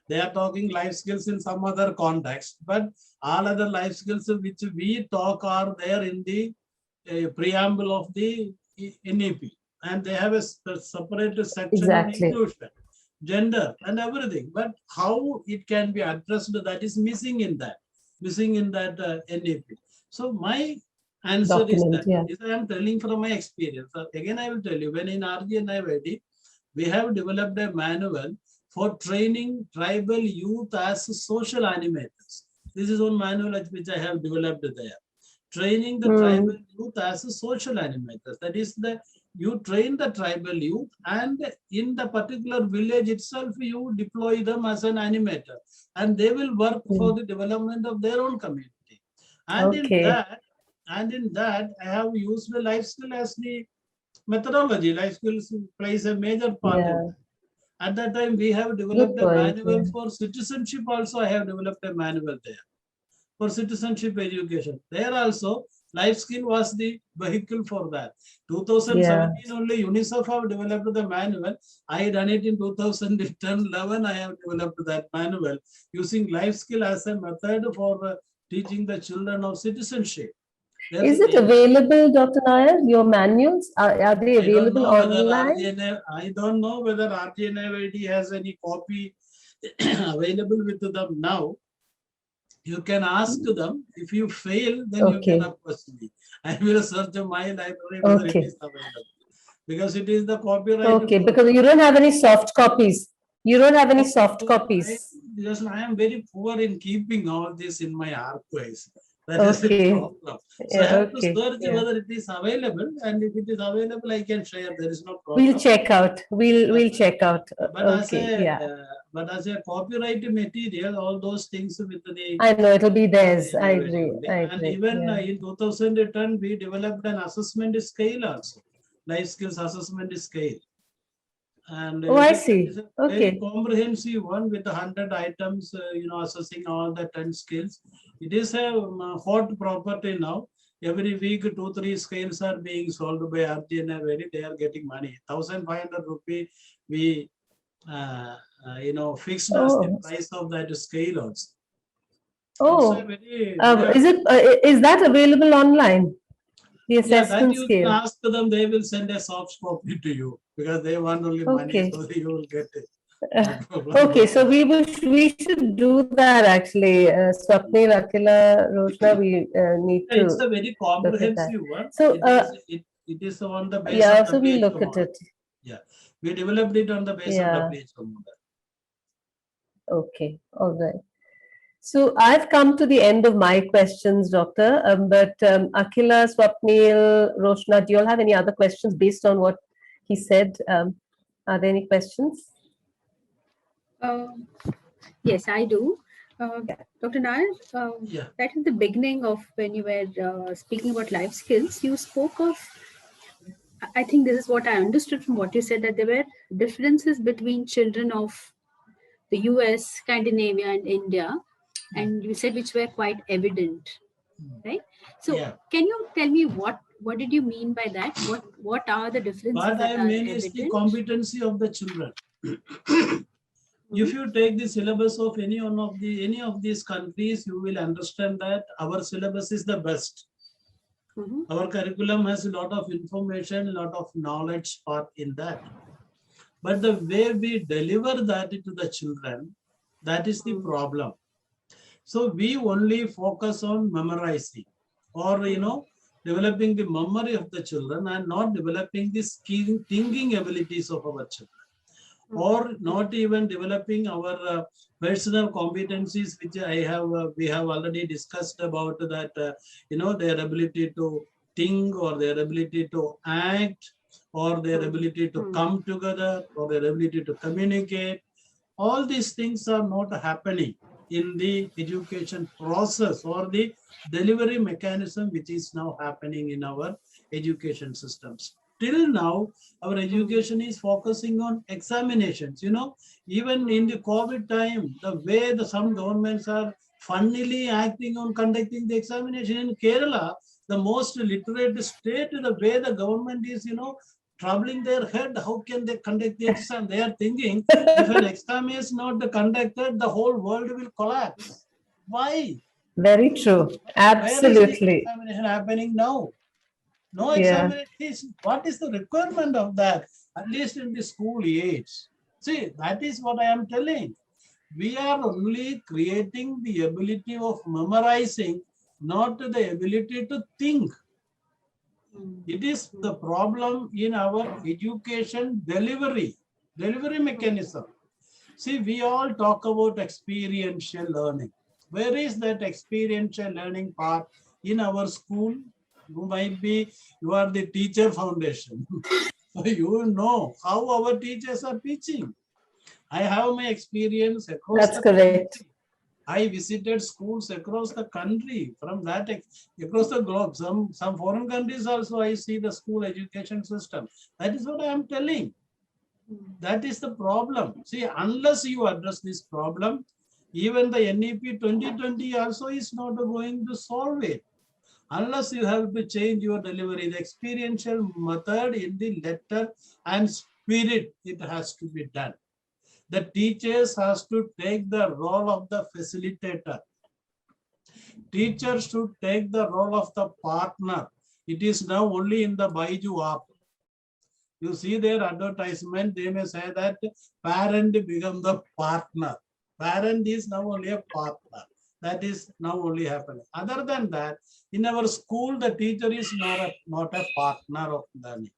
They are talking life skills in some other context, but all other life skills which we talk are there in the preamble of the NEP. And they have a separate section on inclusion, gender, and everything. But how it can be addressed, that is missing in that NEP. So my answer is that, this I am telling from my experience. Again, I will tell you, when in RGNIVD, we have developed a manual for training tribal youth as social animators. This is one manual which I have developed there. Training the tribal youth as social animators. That is, you train the tribal youth, and in the particular village itself, you deploy them as an animator, and they will work for the development of their own community. And in that, I have used the life skill as the methodology. Life skills plays a major part in that. At that time, we have developed a manual for citizenship. Also, I have developed a manual there for citizenship education. There also, life skill was the vehicle for that. 2017 only UNICEF have developed the manual. I done it in 2010-11. I have developed that manual using life skill as a method for teaching the children of citizenship. Is it available, Dr. Nair? Your manuals, are they available online? I don't know whether RGNIVD has any copy available with them now. You can ask them. If you fail, then you can approach me. I will search my library whether it is available. Because it is the copyright. Because you don't have any soft copies. You don't have any soft copies. Because I am very poor in keeping all this in my archives. That is the problem. So I have to search whether it is available, and if it is available, I can share. There is no problem. We'll check out. We'll check out. But as a copyright material, all those things with the. I know it'll be theirs. I agree. And even in 2010, we developed an assessment scale also, life skills assessment scale. And I see. Very comprehensive one with 100 items, assessing all the 10 skills. It is a hot property now. Every week, 2-3 scales are being sold by RGNIVD. They are getting money. 1,500 rupee we fixed as the price of that scale also. Is that available online? The assessment you scale. Can ask them, they will send a soft copy to you because they want only money, so you will get it. So we should do that actually. Swapnil, Akila, Roshna, we need to. It's a very comprehensive one. So it is on the basis of so we look at it. Yeah, we developed it on the basis of the WHO model. Okay, all right. So I've come to the end of my questions, Doctor. But Akila, Swapnil, Roshna, do you all have any other questions based on what he said. Are there any questions? Yes, I do. Dr. Nair, Yeah. right at the beginning of when you were speaking about life skills, you spoke of, I think this is what I understood from what you said, that there were differences between children of the US, Scandinavia, and India, and you said which were quite evident, right? So Yeah. can you tell me what did you mean by that? What are the differences What that I are mean is the competency of the children. If you take the syllabus of any of these countries, you will understand that our syllabus is the best. Our curriculum has a lot of information, a lot of knowledge part in that. But the way we deliver that to the children, that is the problem. So we only focus on memorizing or, developing the memory of the children and not developing the thinking abilities of our children. Or not even developing our personal competencies, which we have already discussed about that, their ability to think or their ability to act or their ability to come together or their ability to communicate. All these things are not happening in the education process or the delivery mechanism, which is now happening in our education systems. Till now, our education is focusing on examinations. Even in the COVID time, the way some governments are funnily acting on conducting the examination in Kerala, the most literate state, the way the government is, troubling their head, how can they conduct the exam? They are thinking, if an exam is not conducted, the whole world will collapse. Why? Very true. Absolutely. Where is the examination happening now? No examination. What is the requirement of that? At least in the school age. See, that is what I am telling. We are only creating the ability of memorizing, not the ability to think. It is the problem in our education delivery mechanism. See, we all talk about experiential learning. Where is that experiential learning part in our school? You might be, you are the teacher foundation. So you know how our teachers are teaching. I have my experience across the correct. country. I visited schools across the country, from that across the globe. Some foreign countries also I see the school education system. That is what I am telling. That is the problem. See, unless you address this problem, even the NEP 2020 also is not going to solve it. Unless you have to change your delivery, the experiential method in the letter and spirit, it has to be done. The teachers has to take the role of the facilitator. Teachers should take the role of the partner. It is now only in the Baiju app. You see their advertisement, they may say that parent become the partner. Parent is now only a partner. That is now only happening. Other than that, in our school, the teacher is not a partner of learning.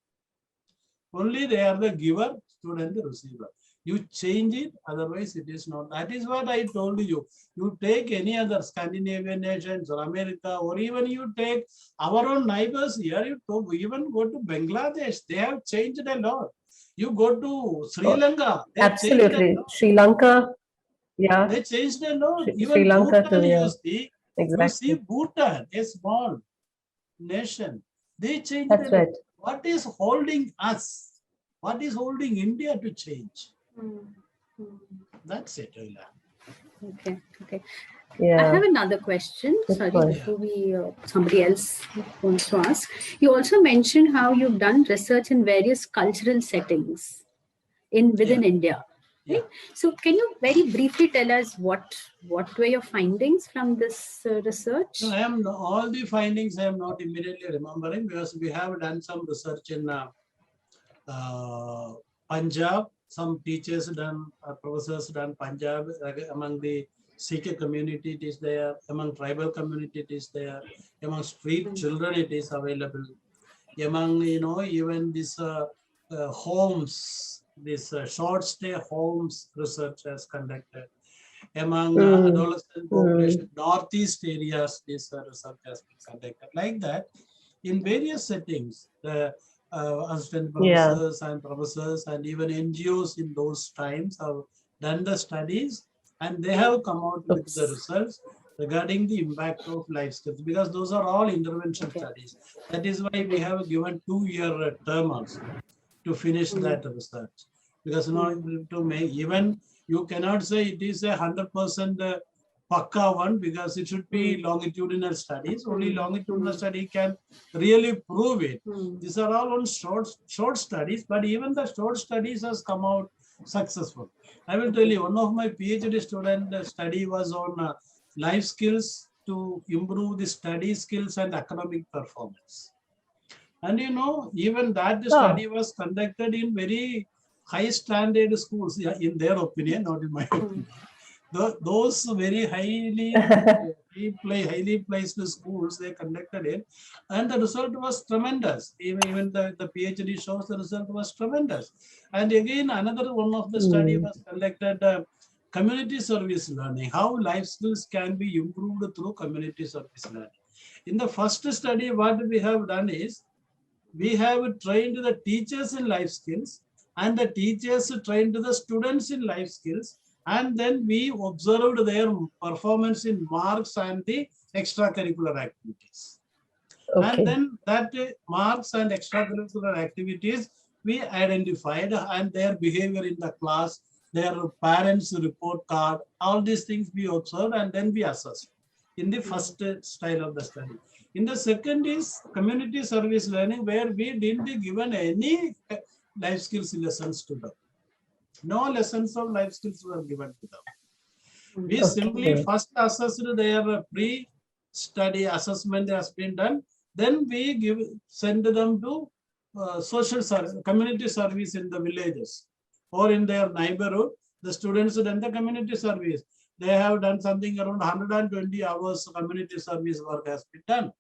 Only they are the giver, student the receiver. You change it, otherwise it is not. That is what I told you. You take any other Scandinavian nations or America, or even you take our own neighbors here, you even go to Bangladesh, they have changed a lot. You go to Sri Lanka, they absolutely. Sri Lanka, yeah. They changed a lot. Even Sri Lanka Bhutan, too, yeah. You see Bhutan, a small nation. They changed That's right. What is holding us? What is holding India to change? That's it, Oila. Okay. Yeah. I have another question. Sorry, before somebody else wants to ask. You also mentioned how you've done research in various cultural settings within India. Right? Yeah. So can you very briefly tell us what were your findings from this research? No, all the findings I am not immediately remembering, because we have done some research in Punjab. Some teachers done, professors done Punjab, among the Sikh community it is there, among tribal community it is there, among street children it is available, among even this homes, this short stay homes research has conducted, among adolescent population, northeast areas this research has been conducted. Like that, in various settings, assistant professors and professors and even NGOs in those times have done the studies, and they have come out with the results regarding the impact of life skills, because those are all intervention studies. That is why we have given 2-year term also to finish that research. Because to make, even you cannot say it is 100% Pakka one, because it should be longitudinal studies. Only longitudinal study can really prove it. These are all on short studies, but even the short studies has come out successful. I will tell you, one of my PhD student study was on life skills to improve the study skills and academic performance. And you know, even that study was conducted in very high standard schools, in their opinion, not in my opinion. Those very highly placed schools, they conducted it, and the result was tremendous. Even the PhD shows the result was tremendous. And again, another one of the study was conducted, community service learning, how life skills can be improved through community service learning. In the first study, what we have done is, we have trained the teachers in life skills, and the teachers trained the students in life skills, and then we observed their performance in marks and the extracurricular activities. And then that marks and extracurricular activities we identified, and their behavior in the class, their parents' report card, all these things we observed, and then we assessed in the first style of the study. In the second is community service learning, where we didn't given any life skills lessons to them. No lessons of life skills were given to them. We simply first assessed their pre-study assessment has been done. Then we send them to social service, community service in the villages or in their neighborhood. The students done the community service. They have done something around 120 hours community service work has been done.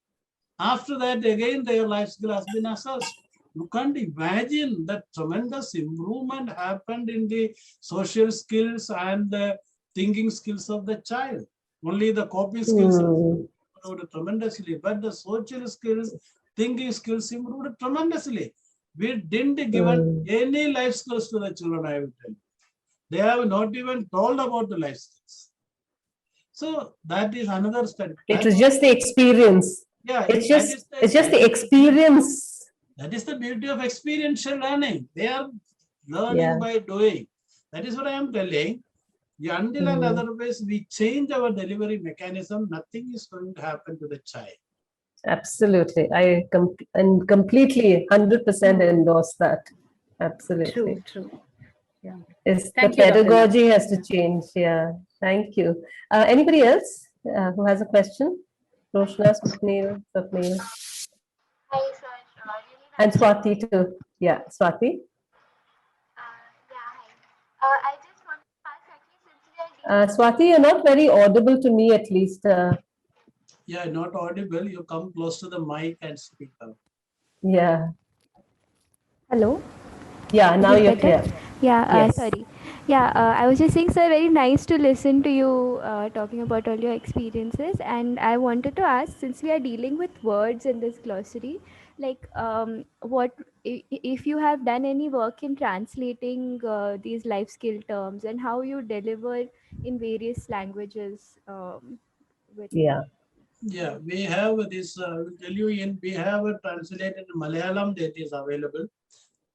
After that, again, their life skill has been assessed. You can't imagine the tremendous improvement happened in the social skills and the thinking skills of the child. Only the coping skills improved tremendously, but the social skills, thinking skills improved tremendously. We didn't give any life skills to the children, I will tell you. They have not even told about the life skills. So that is another study. It was just the experience. Yeah, it's just the experience. That is the beauty of experiential learning. They are learning by doing. That is what I am telling. Until and otherwise we change our delivery mechanism, nothing is going to happen to the child. Absolutely. I completely 100% endorse that. Absolutely. True. Yeah. The pedagogy has to change. Yeah. Thank you. Anybody else who has a question? Roshna, Swapnil. Hi, sir. And Swati too. Yeah, Swati. I just want to ask, actually, since Swati, you're not very audible to me, at least. Yeah, not audible. You come close to the mic and speak out. Yeah. Hello. Yeah, now you're clear. Yeah, sorry. Yeah, I was just saying, sir, very nice to listen to you talking about all your experiences. And I wanted to ask, since we are dealing with words in this glossary, like what if you have done any work in translating these life skill terms and how you deliver in various languages? Yeah, we have this, I will tell you, we have a translated Malayalam that is available.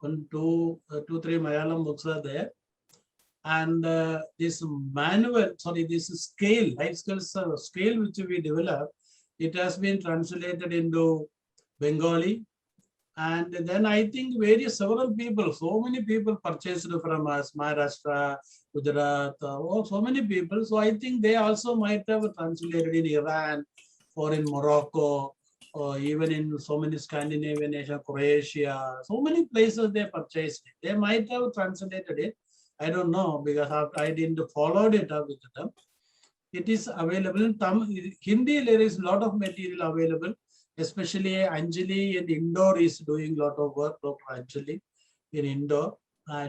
On two, 3 Malayalam books are there. And this scale, life skills scale which we developed, it has been translated into Bengali. And then I think several people, so many people purchased from us, Maharashtra, Gujarat, so many people. So I think they also might have translated in Iran or in Morocco, or even in so many Scandinavian nations, Croatia, so many places they purchased it. They might have translated it. I don't know, because I didn't follow it up with them. It is available in Hindi. There is a lot of material available, especially Anjali in Indore is doing a lot of work. Dr. Anjali in Indore,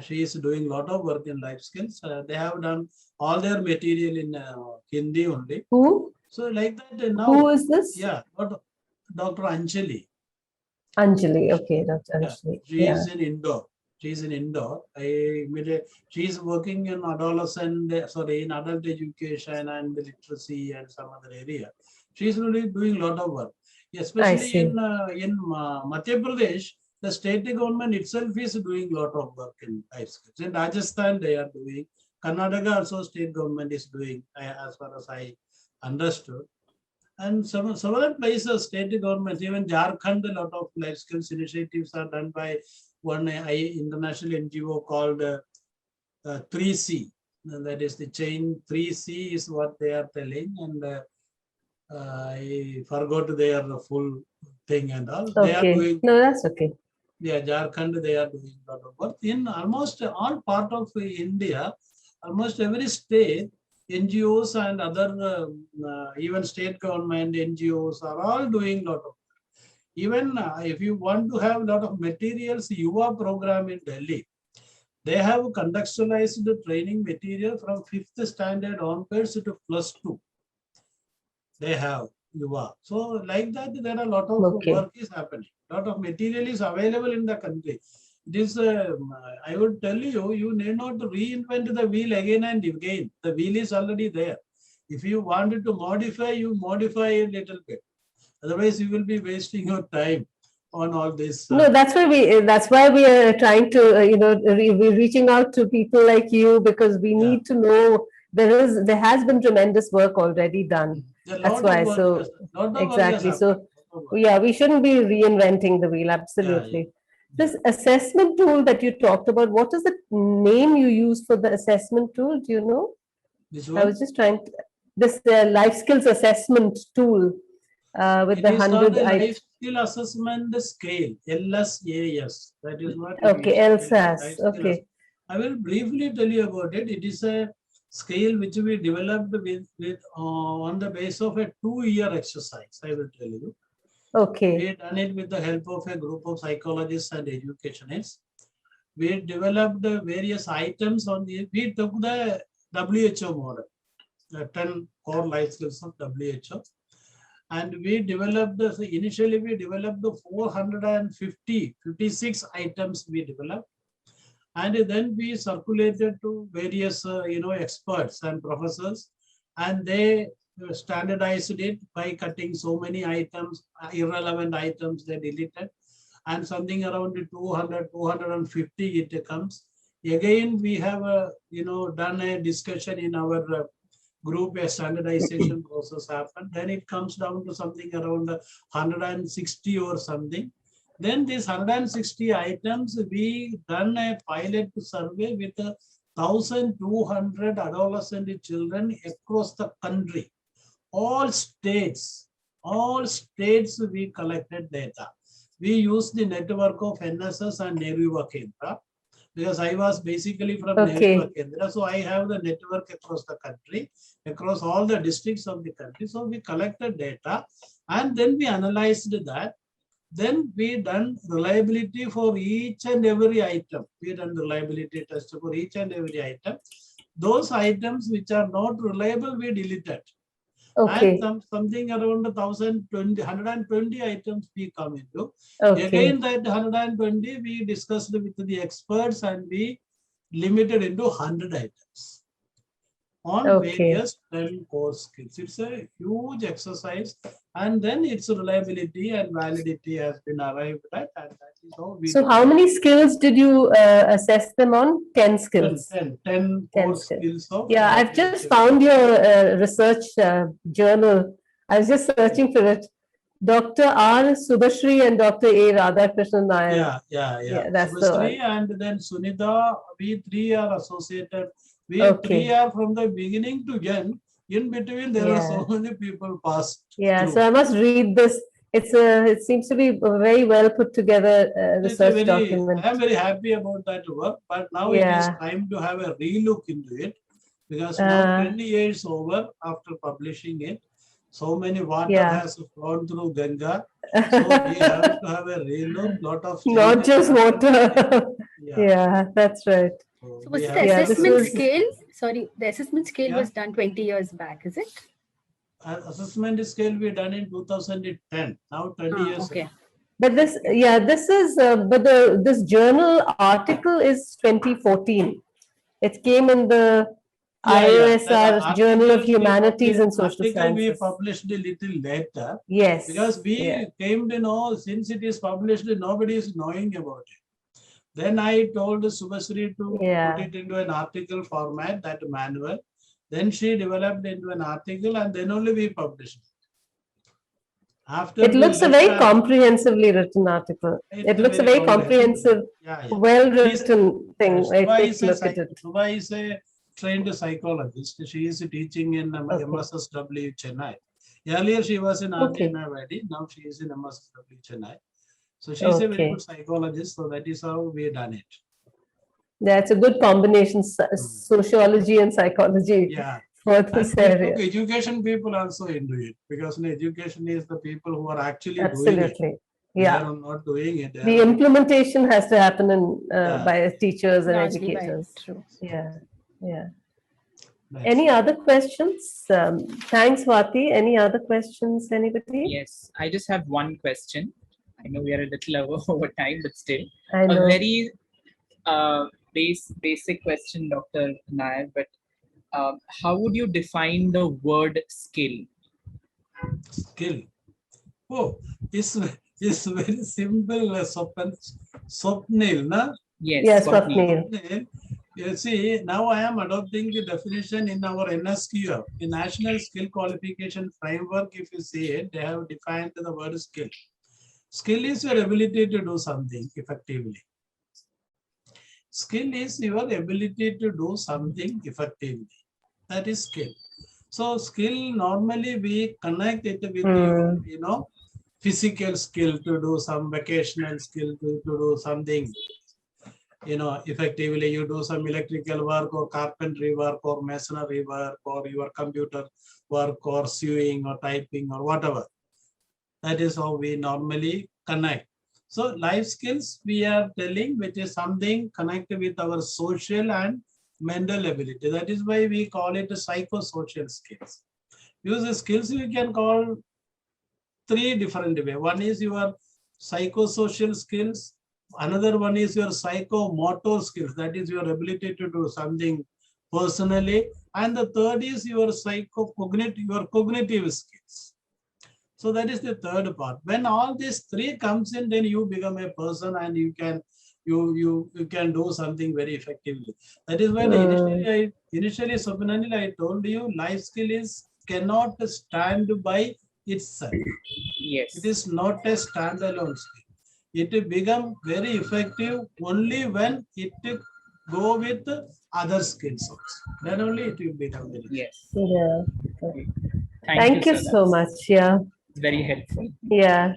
she is doing a lot of work in life skills. They have done all their material in Hindi only. Who? So like that now. Who is this? Yeah, Dr. Anjali. Anjali, okay, Dr. Yeah, Anjali. she is in Indore. She's in Indore. She's working in in adult education and literacy and some other area. She's really doing a lot of work, especially see. in Madhya Pradesh. The state government itself is doing a lot of work in life skills. In Rajasthan, they are doing. Karnataka also state government is doing, as far as I understood. And several places, state governments, even Jharkhand, a lot of life skills initiatives are done by one international NGO called 3C. That is the chain 3C is what they are telling. And I forgot their full thing and all. Okay. They are doing, no, that's okay. Yeah, Jharkhand, they are doing a lot of work. In almost all part of India, almost every state, NGOs and other even state government NGOs are all doing a lot of. Even if you want to have a lot of materials, Yuva program in Delhi, they have contextualized the training material from 5th standard onwards to +2. They have Yuva. So like that, there are a lot of work is happening. A lot of material is available in the country. This, I would tell you, you need not reinvent the wheel again and again. The wheel is already there. If you wanted to modify, you modify a little bit. Otherwise, you will be wasting your time on all this. No, that's why we are trying to, we're reaching out to people like you, because we need to know there has been tremendous work already done. That's why. So exactly. So yeah, we shouldn't be reinventing the wheel. Absolutely. This assessment tool that you talked about, what is the name you use for the assessment tool? Do you know? I was just trying to, this life skills assessment tool with the 100 life skill assessment scale, LSAS. That is what. Okay, LSAS. Okay. I will briefly tell you about it. It is a scale which we developed with on the basis of a 2-year exercise. I will tell you. Okay. We done it with the help of a group of psychologists and educationists. We developed various items we took the WHO model, the 10 core life skills of WHO. And we developed, initially we developed the 56 items we developed. And then we circulated to various, experts and professors, and they standardized it by cutting so many items, irrelevant items they deleted, and something around 200, 250 it comes. Again, we have, done a discussion in our group, a standardization process happened. Then it comes down to something around 160 or something. Then these 160 items, we done a pilot survey with 1,200 adolescent children across the country. All states we collected data. We used the network of NSS and Nehru Kendra, because I was basically from Nehru Kendra. So I have the network across the country, across all the districts of the country. So we collected data and then we analyzed that. Then we done reliability for each and every item. We done reliability test for each and every item. Those items which are not reliable, we deleted. Okay. And something around 120 items we come into. Again, that 120 we discussed with the experts and we limited into 100 items on various 10 core skills. It's a huge exercise, and then its reliability and validity has been arrived at, and that is how we. So how many skills did you assess them on? 10 skills. 10 core skills of. Yeah, I've just found your research journal. I was just searching for it. Dr. R. Subhashri and Dr. A. Radhakrishnan Nair. Yeah. That's Subhashri and then Sunita, we three are associated. We three are from the beginning to end. In between, there are so many people passed. Yeah, through. so I must read this. It seems to be a very well put together research document. I am very happy about that work, but now it is time to have a relook into it, because now 20 years over after publishing it, so many water has flown through Ganga. So we have to have a relook, lot of not just water. Yeah, that's right. So was the assessment scale? Sorry, the assessment scale was done 20 years back, is it? Assessment scale we done in 2010. Now 20 years. Okay. But this, yeah, this is, but this journal article is 2014. It came in the IOSR Journal of Humanities and Social article we Sciences. published a little later. Yes. Because we came to know, since it is published, nobody is knowing about it. Then I told Subhasri to put it into an article format, that manual. Then she developed into an article, and then only we published it. After it looks a very comprehensively written article. It looks a very comprehensive, well-written thing. Subha is a trained psychologist. She is teaching in MSSW Chennai. Earlier she was in RTMID, now she is in MSSW Chennai. So she is a very good psychologist, so that is how we done it. Yeah, it's a good combination, sociology and psychology. Yeah. For this area. Education people also into it, because education is the people who are actually doing it. Yeah. They are not doing it. The implementation has to happen in by teachers and educators. True. Yeah. Yeah. Any other questions? Thanks, Vati. Any other questions, anybody? Yes, I just have one question. I know we are a little over time, but still. I know. A very basic question, Dr. Nair, but how would you define the word skill? Skill. Oh, it's very simple. Swapnil, na? Yes, Swapnil. You see, now I am adopting the definition in our NSQF, the National Skill Qualification Framework. If you see it, they have defined the word skill. Skill is your ability to do something effectively. Skill is your ability to do something effectively. That is skill. So skill, normally we connect it with physical skill, to do some vocational skill, to do something, effectively. You do some electrical work or carpentry work or masonry work or your computer work or sewing or typing or whatever. That is how we normally connect. So life skills we are telling, which is something connected with our social and mental ability. That is why we call it a psychosocial skills. Use the skills we can call three different ways. One is your psychosocial skills. Another one is your psychomotor skills. That is your ability to do something personally. And the third is your cognitive skills. So that is the third part. When all these three comes in, then you become a person and you can do something very effectively. That is why initially, Swapnil, I told you, life skill cannot stand by itself. Yes. It is not a standalone skill. It will become very effective only when it go with other skills also. Then only it will become very effective. Yes. Yeah. Okay. Thank you so much. Yeah. It's very helpful. Yeah.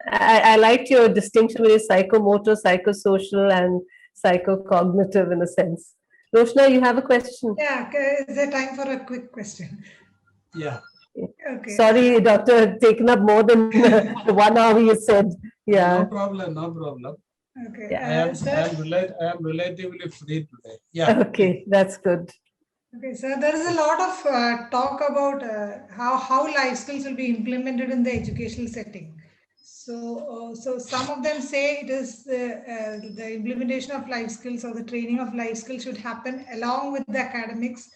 I liked your distinction between psychomotor, psychosocial, and psychocognitive in a sense. Roshna, you have a question? Yeah, is there time for a quick question? Yeah. Okay. Sorry, doctor, taken up more than the 1 hour you said. Yeah. No problem, no problem. Okay. Yeah. I am relatively free today. Yeah. Okay, that's good. Okay, so there is a lot of talk about how life skills will be implemented in the educational setting. So, so some of them say it is the implementation of life skills or the training of life skills should happen along with the academics.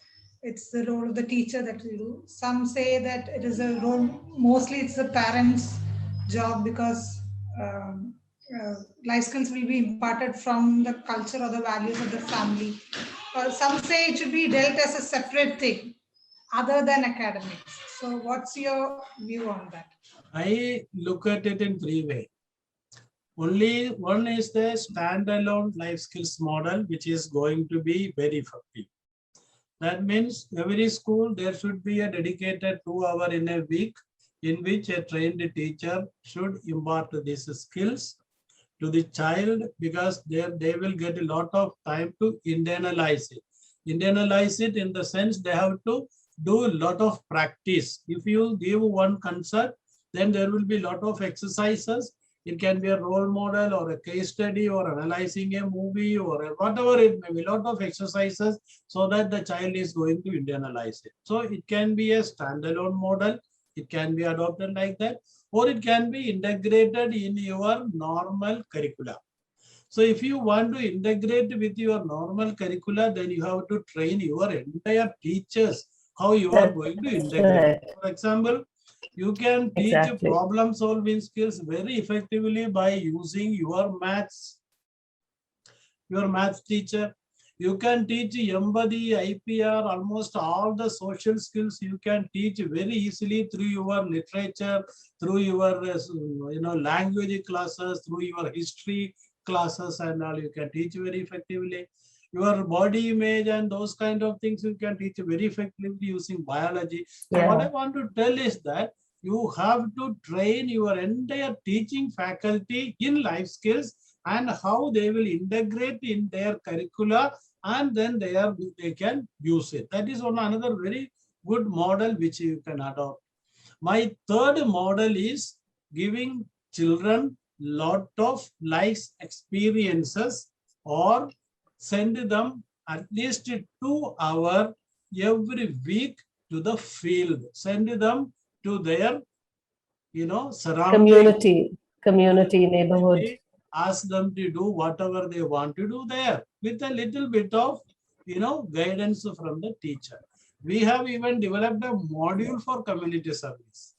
It's the role of the teacher that we do. Some say that it is a role, mostly it's the parents' job, because life skills will be imparted from the culture or the values of the family. Some say it should be dealt as a separate thing other than academics. So what's your view on that? I look at it in three ways. Only one is the standalone life skills model, which is going to be very effective. That means every school, there should be a dedicated 2 hours in a week in which a trained teacher should impart these skills to the child, because they will get a lot of time to internalize it. Internalize it in the sense they have to do a lot of practice. If you give one concept, then there will be a lot of exercises. It can be a role model or a case study or analyzing a movie or whatever it may be, a lot of exercises so that the child is going to internalize it. So it can be a standalone model. It can be adopted like that. or it can be integrated in your normal curricula. So if you want to integrate with your normal curricula, then you have to train your entire teachers how you are going to integrate. For example, you can teach problem solving skills very effectively by using your maths teacher. You can teach empathy, IPR, almost all the social skills you can teach very easily through your literature, through your language classes, through your history classes, and all you can teach very effectively. Your body image and those kind of things you can teach very effectively using biology. So what I want to tell is that you have to train your entire teaching faculty in life skills and how they will integrate in their curricula, and then they can use it. That is another very good model which you can adopt. My third model is giving children lot of life experiences, or send them at least 2 hours every week to the field. Send them to their, surrounding community, neighborhood. Ask them to do whatever they want to do there with a little bit of, guidance from the teacher. We have even developed a module for community service.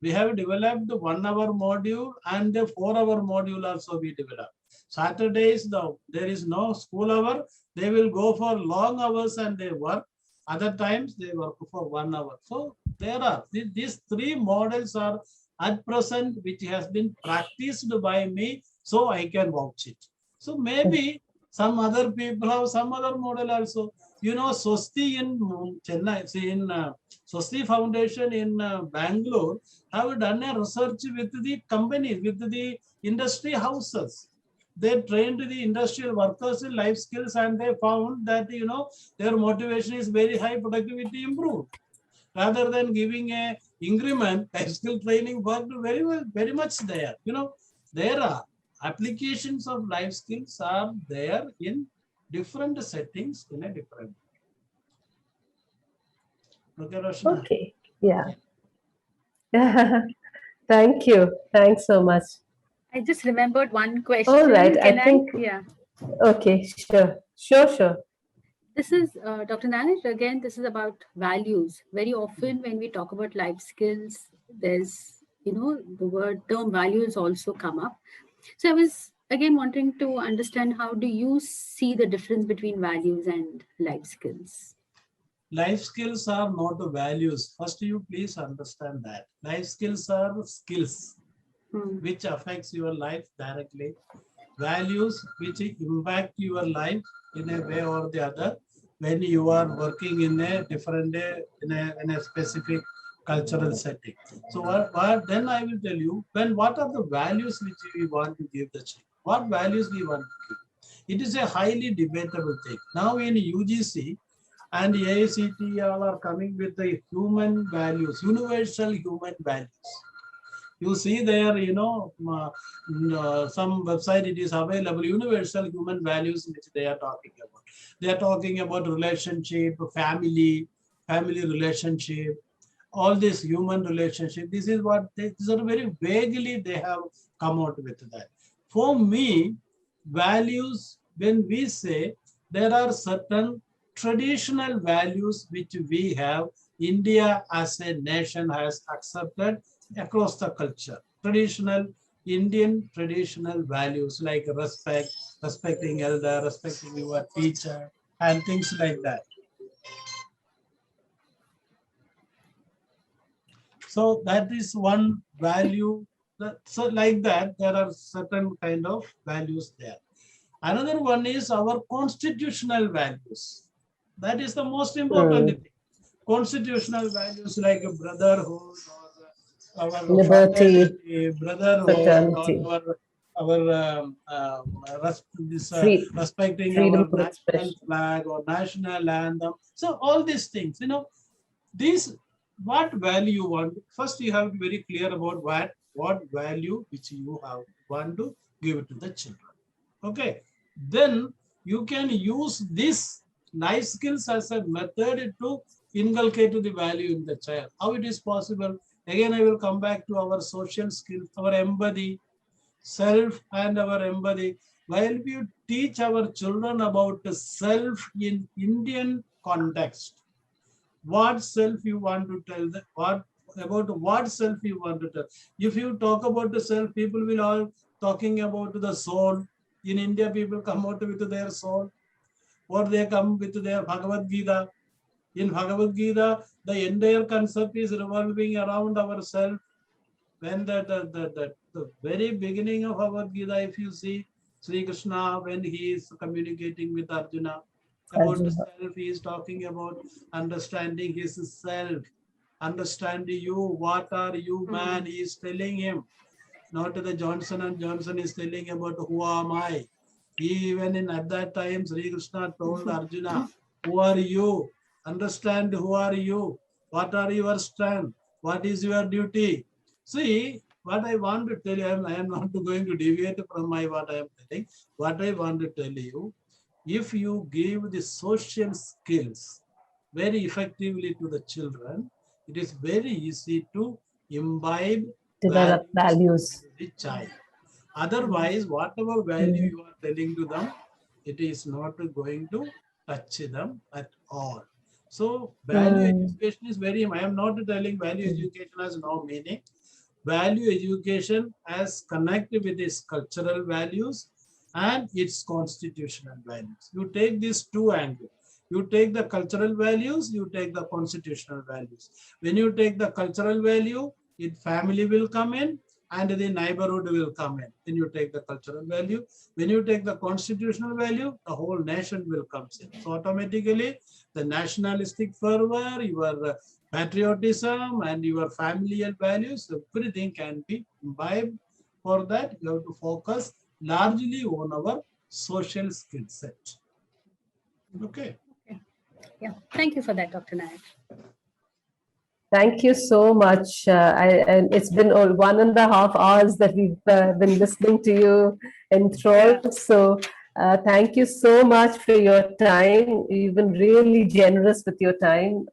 We have developed 1 hour module and a 4 hour module also we developed. Saturdays, there is no school hour. They will go for long hours and they work. Other times they work for 1 hour. So there are these 3 models are at present, which has been practiced by me, so I can vouch it. So maybe some other people have some other model also. Swasti in Chennai, in Swasti Foundation in Bangalore have done a research with the companies, with the industry houses. They trained the industrial workers in life skills, and they found that their motivation is very high, productivity improved. Rather than giving a increment, life skill training worked very well, very much there. There are applications of life skills are there in different settings in a different way. Okay, Roshna? Okay, yeah. Thank you. Thanks so much. I just remembered one question. All right, Can I think. Yeah. Okay, sure. This is Dr. Nair. Again, this is about values. Very often when we talk about life skills, there's, the term values also come up. So I was again wanting to understand, how do you see the difference between values and life skills? Life skills are not values. First, you please understand that. Life skills are skills which affects your life directly. Values which impact your life in a way or the other when you are working in a different day, in a specific cultural setting. So what then I will tell you, what are the values which we want to give the child? What values we want to give? It is a highly debatable thing. Now in UGC and AICTE all are coming with the human values, universal human values. You see there, some website it is available, universal human values which they are talking about. They are talking about relationship, family relationship, all this human relationship. This is what these are very vaguely they have come out with that. For me, values, when we say there are certain traditional values which we have, India as a nation has accepted across the culture. Indian traditional values like respect, respecting elder, respecting your teacher, and things like that. So that is one value. So like that, there are certain kind of values there. Another one is our constitutional values. That is the most important thing. Constitutional values like brotherhood, or our liberty, brotherhood, respecting our national flag or national anthem. So all these things, what value you want. First, you have to be very clear about what value which you want to give to the children. Okay. Then you can use this life skills as a method to inculcate the value in the child. How it is possible? Again, I will come back to our social skills, our empathy, self and our empathy. While we teach our children about the self in Indian context, what self you want to tell them, what self you want to tell. If you talk about the self, people will all talking about the soul. In India, people come out with their soul, or they come with their Bhagavad Gita. In Bhagavad Gita, the entire concept is revolving around ourself. When the very beginning of Bhagavad Gita, if you see Sri Krishna, when he is communicating with Arjuna about the self, he is talking about understanding his self. Understand you, what are you, man? He is telling him. Not the Johnson & Johnson is telling about who am I. Even at that time, Sri Krishna told Arjuna, who are you? Understand who are you? What are your strength? What is your duty? See, what I want to tell you, I am not going to deviate from what I am telling. What I want to tell you, if you give the social skills very effectively to the children, it is very easy to imbibe Develop values. to the child. Otherwise, whatever value you are telling to them, it is not going to touch them at all. So value education is very, I am not telling value education has no meaning. Value education has connected with its cultural values and its constitutional values. You take these two angles. You take the cultural values, you take the constitutional values. When you take the cultural value, family will come in and the neighborhood will come in. When you take the cultural value, when you take the constitutional value, the whole nation will come in. So automatically, the nationalistic fervor, your patriotism and your familial values, everything can be imbibed. For that, you have to focus largely on our social skill set. Okay. Yeah, thank you for that, Dr. Nair. Thank you so much. And it's been 1.5 hours that we've been listening to you enthralled. So thank you so much for your time. You've been really generous with your time.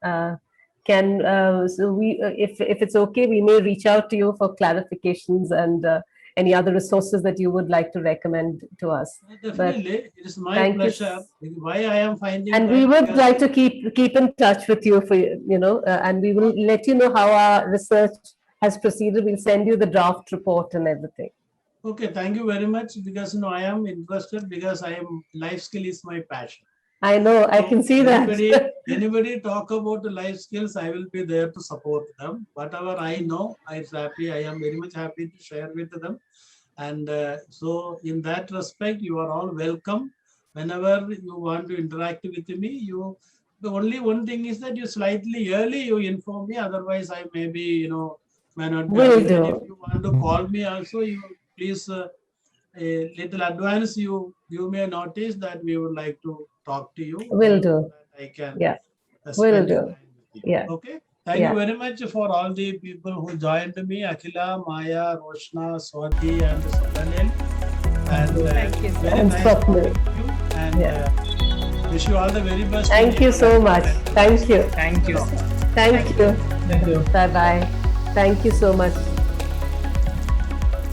If it's okay, we may reach out to you for clarifications and any other resources that you would like to recommend to us. Definitely, it is my pleasure. Why I am finding, and we would like to keep in touch with you for and we will let you know how our research has proceeded. We'll send you the draft report and everything. Okay, thank you very much, because I am interested, because life skill is my passion. I know, I can see that. Anybody talk about the life skills, I will be there to support them. Whatever I know, I am very much happy to share with them. And so in that respect, you are all welcome. Whenever you want to interact with me, the only one thing is that you slightly early, you inform me. Otherwise, I may be, may not be. Will do. If you want to call me also, you please, a little advance, you may notice that we would like to talk to you. Will do. I can. Yeah. Will do. Yeah. Okay. Thank you very much for all the people who joined me, Akhila, Maya, Roshna, Swati, and Daniel. And thank you, sir. Very nice to meet you. And wish you all the very best. Thank you so much. Thank you. Thank you. Thank you. Thank you. Bye-bye. Thank you so much.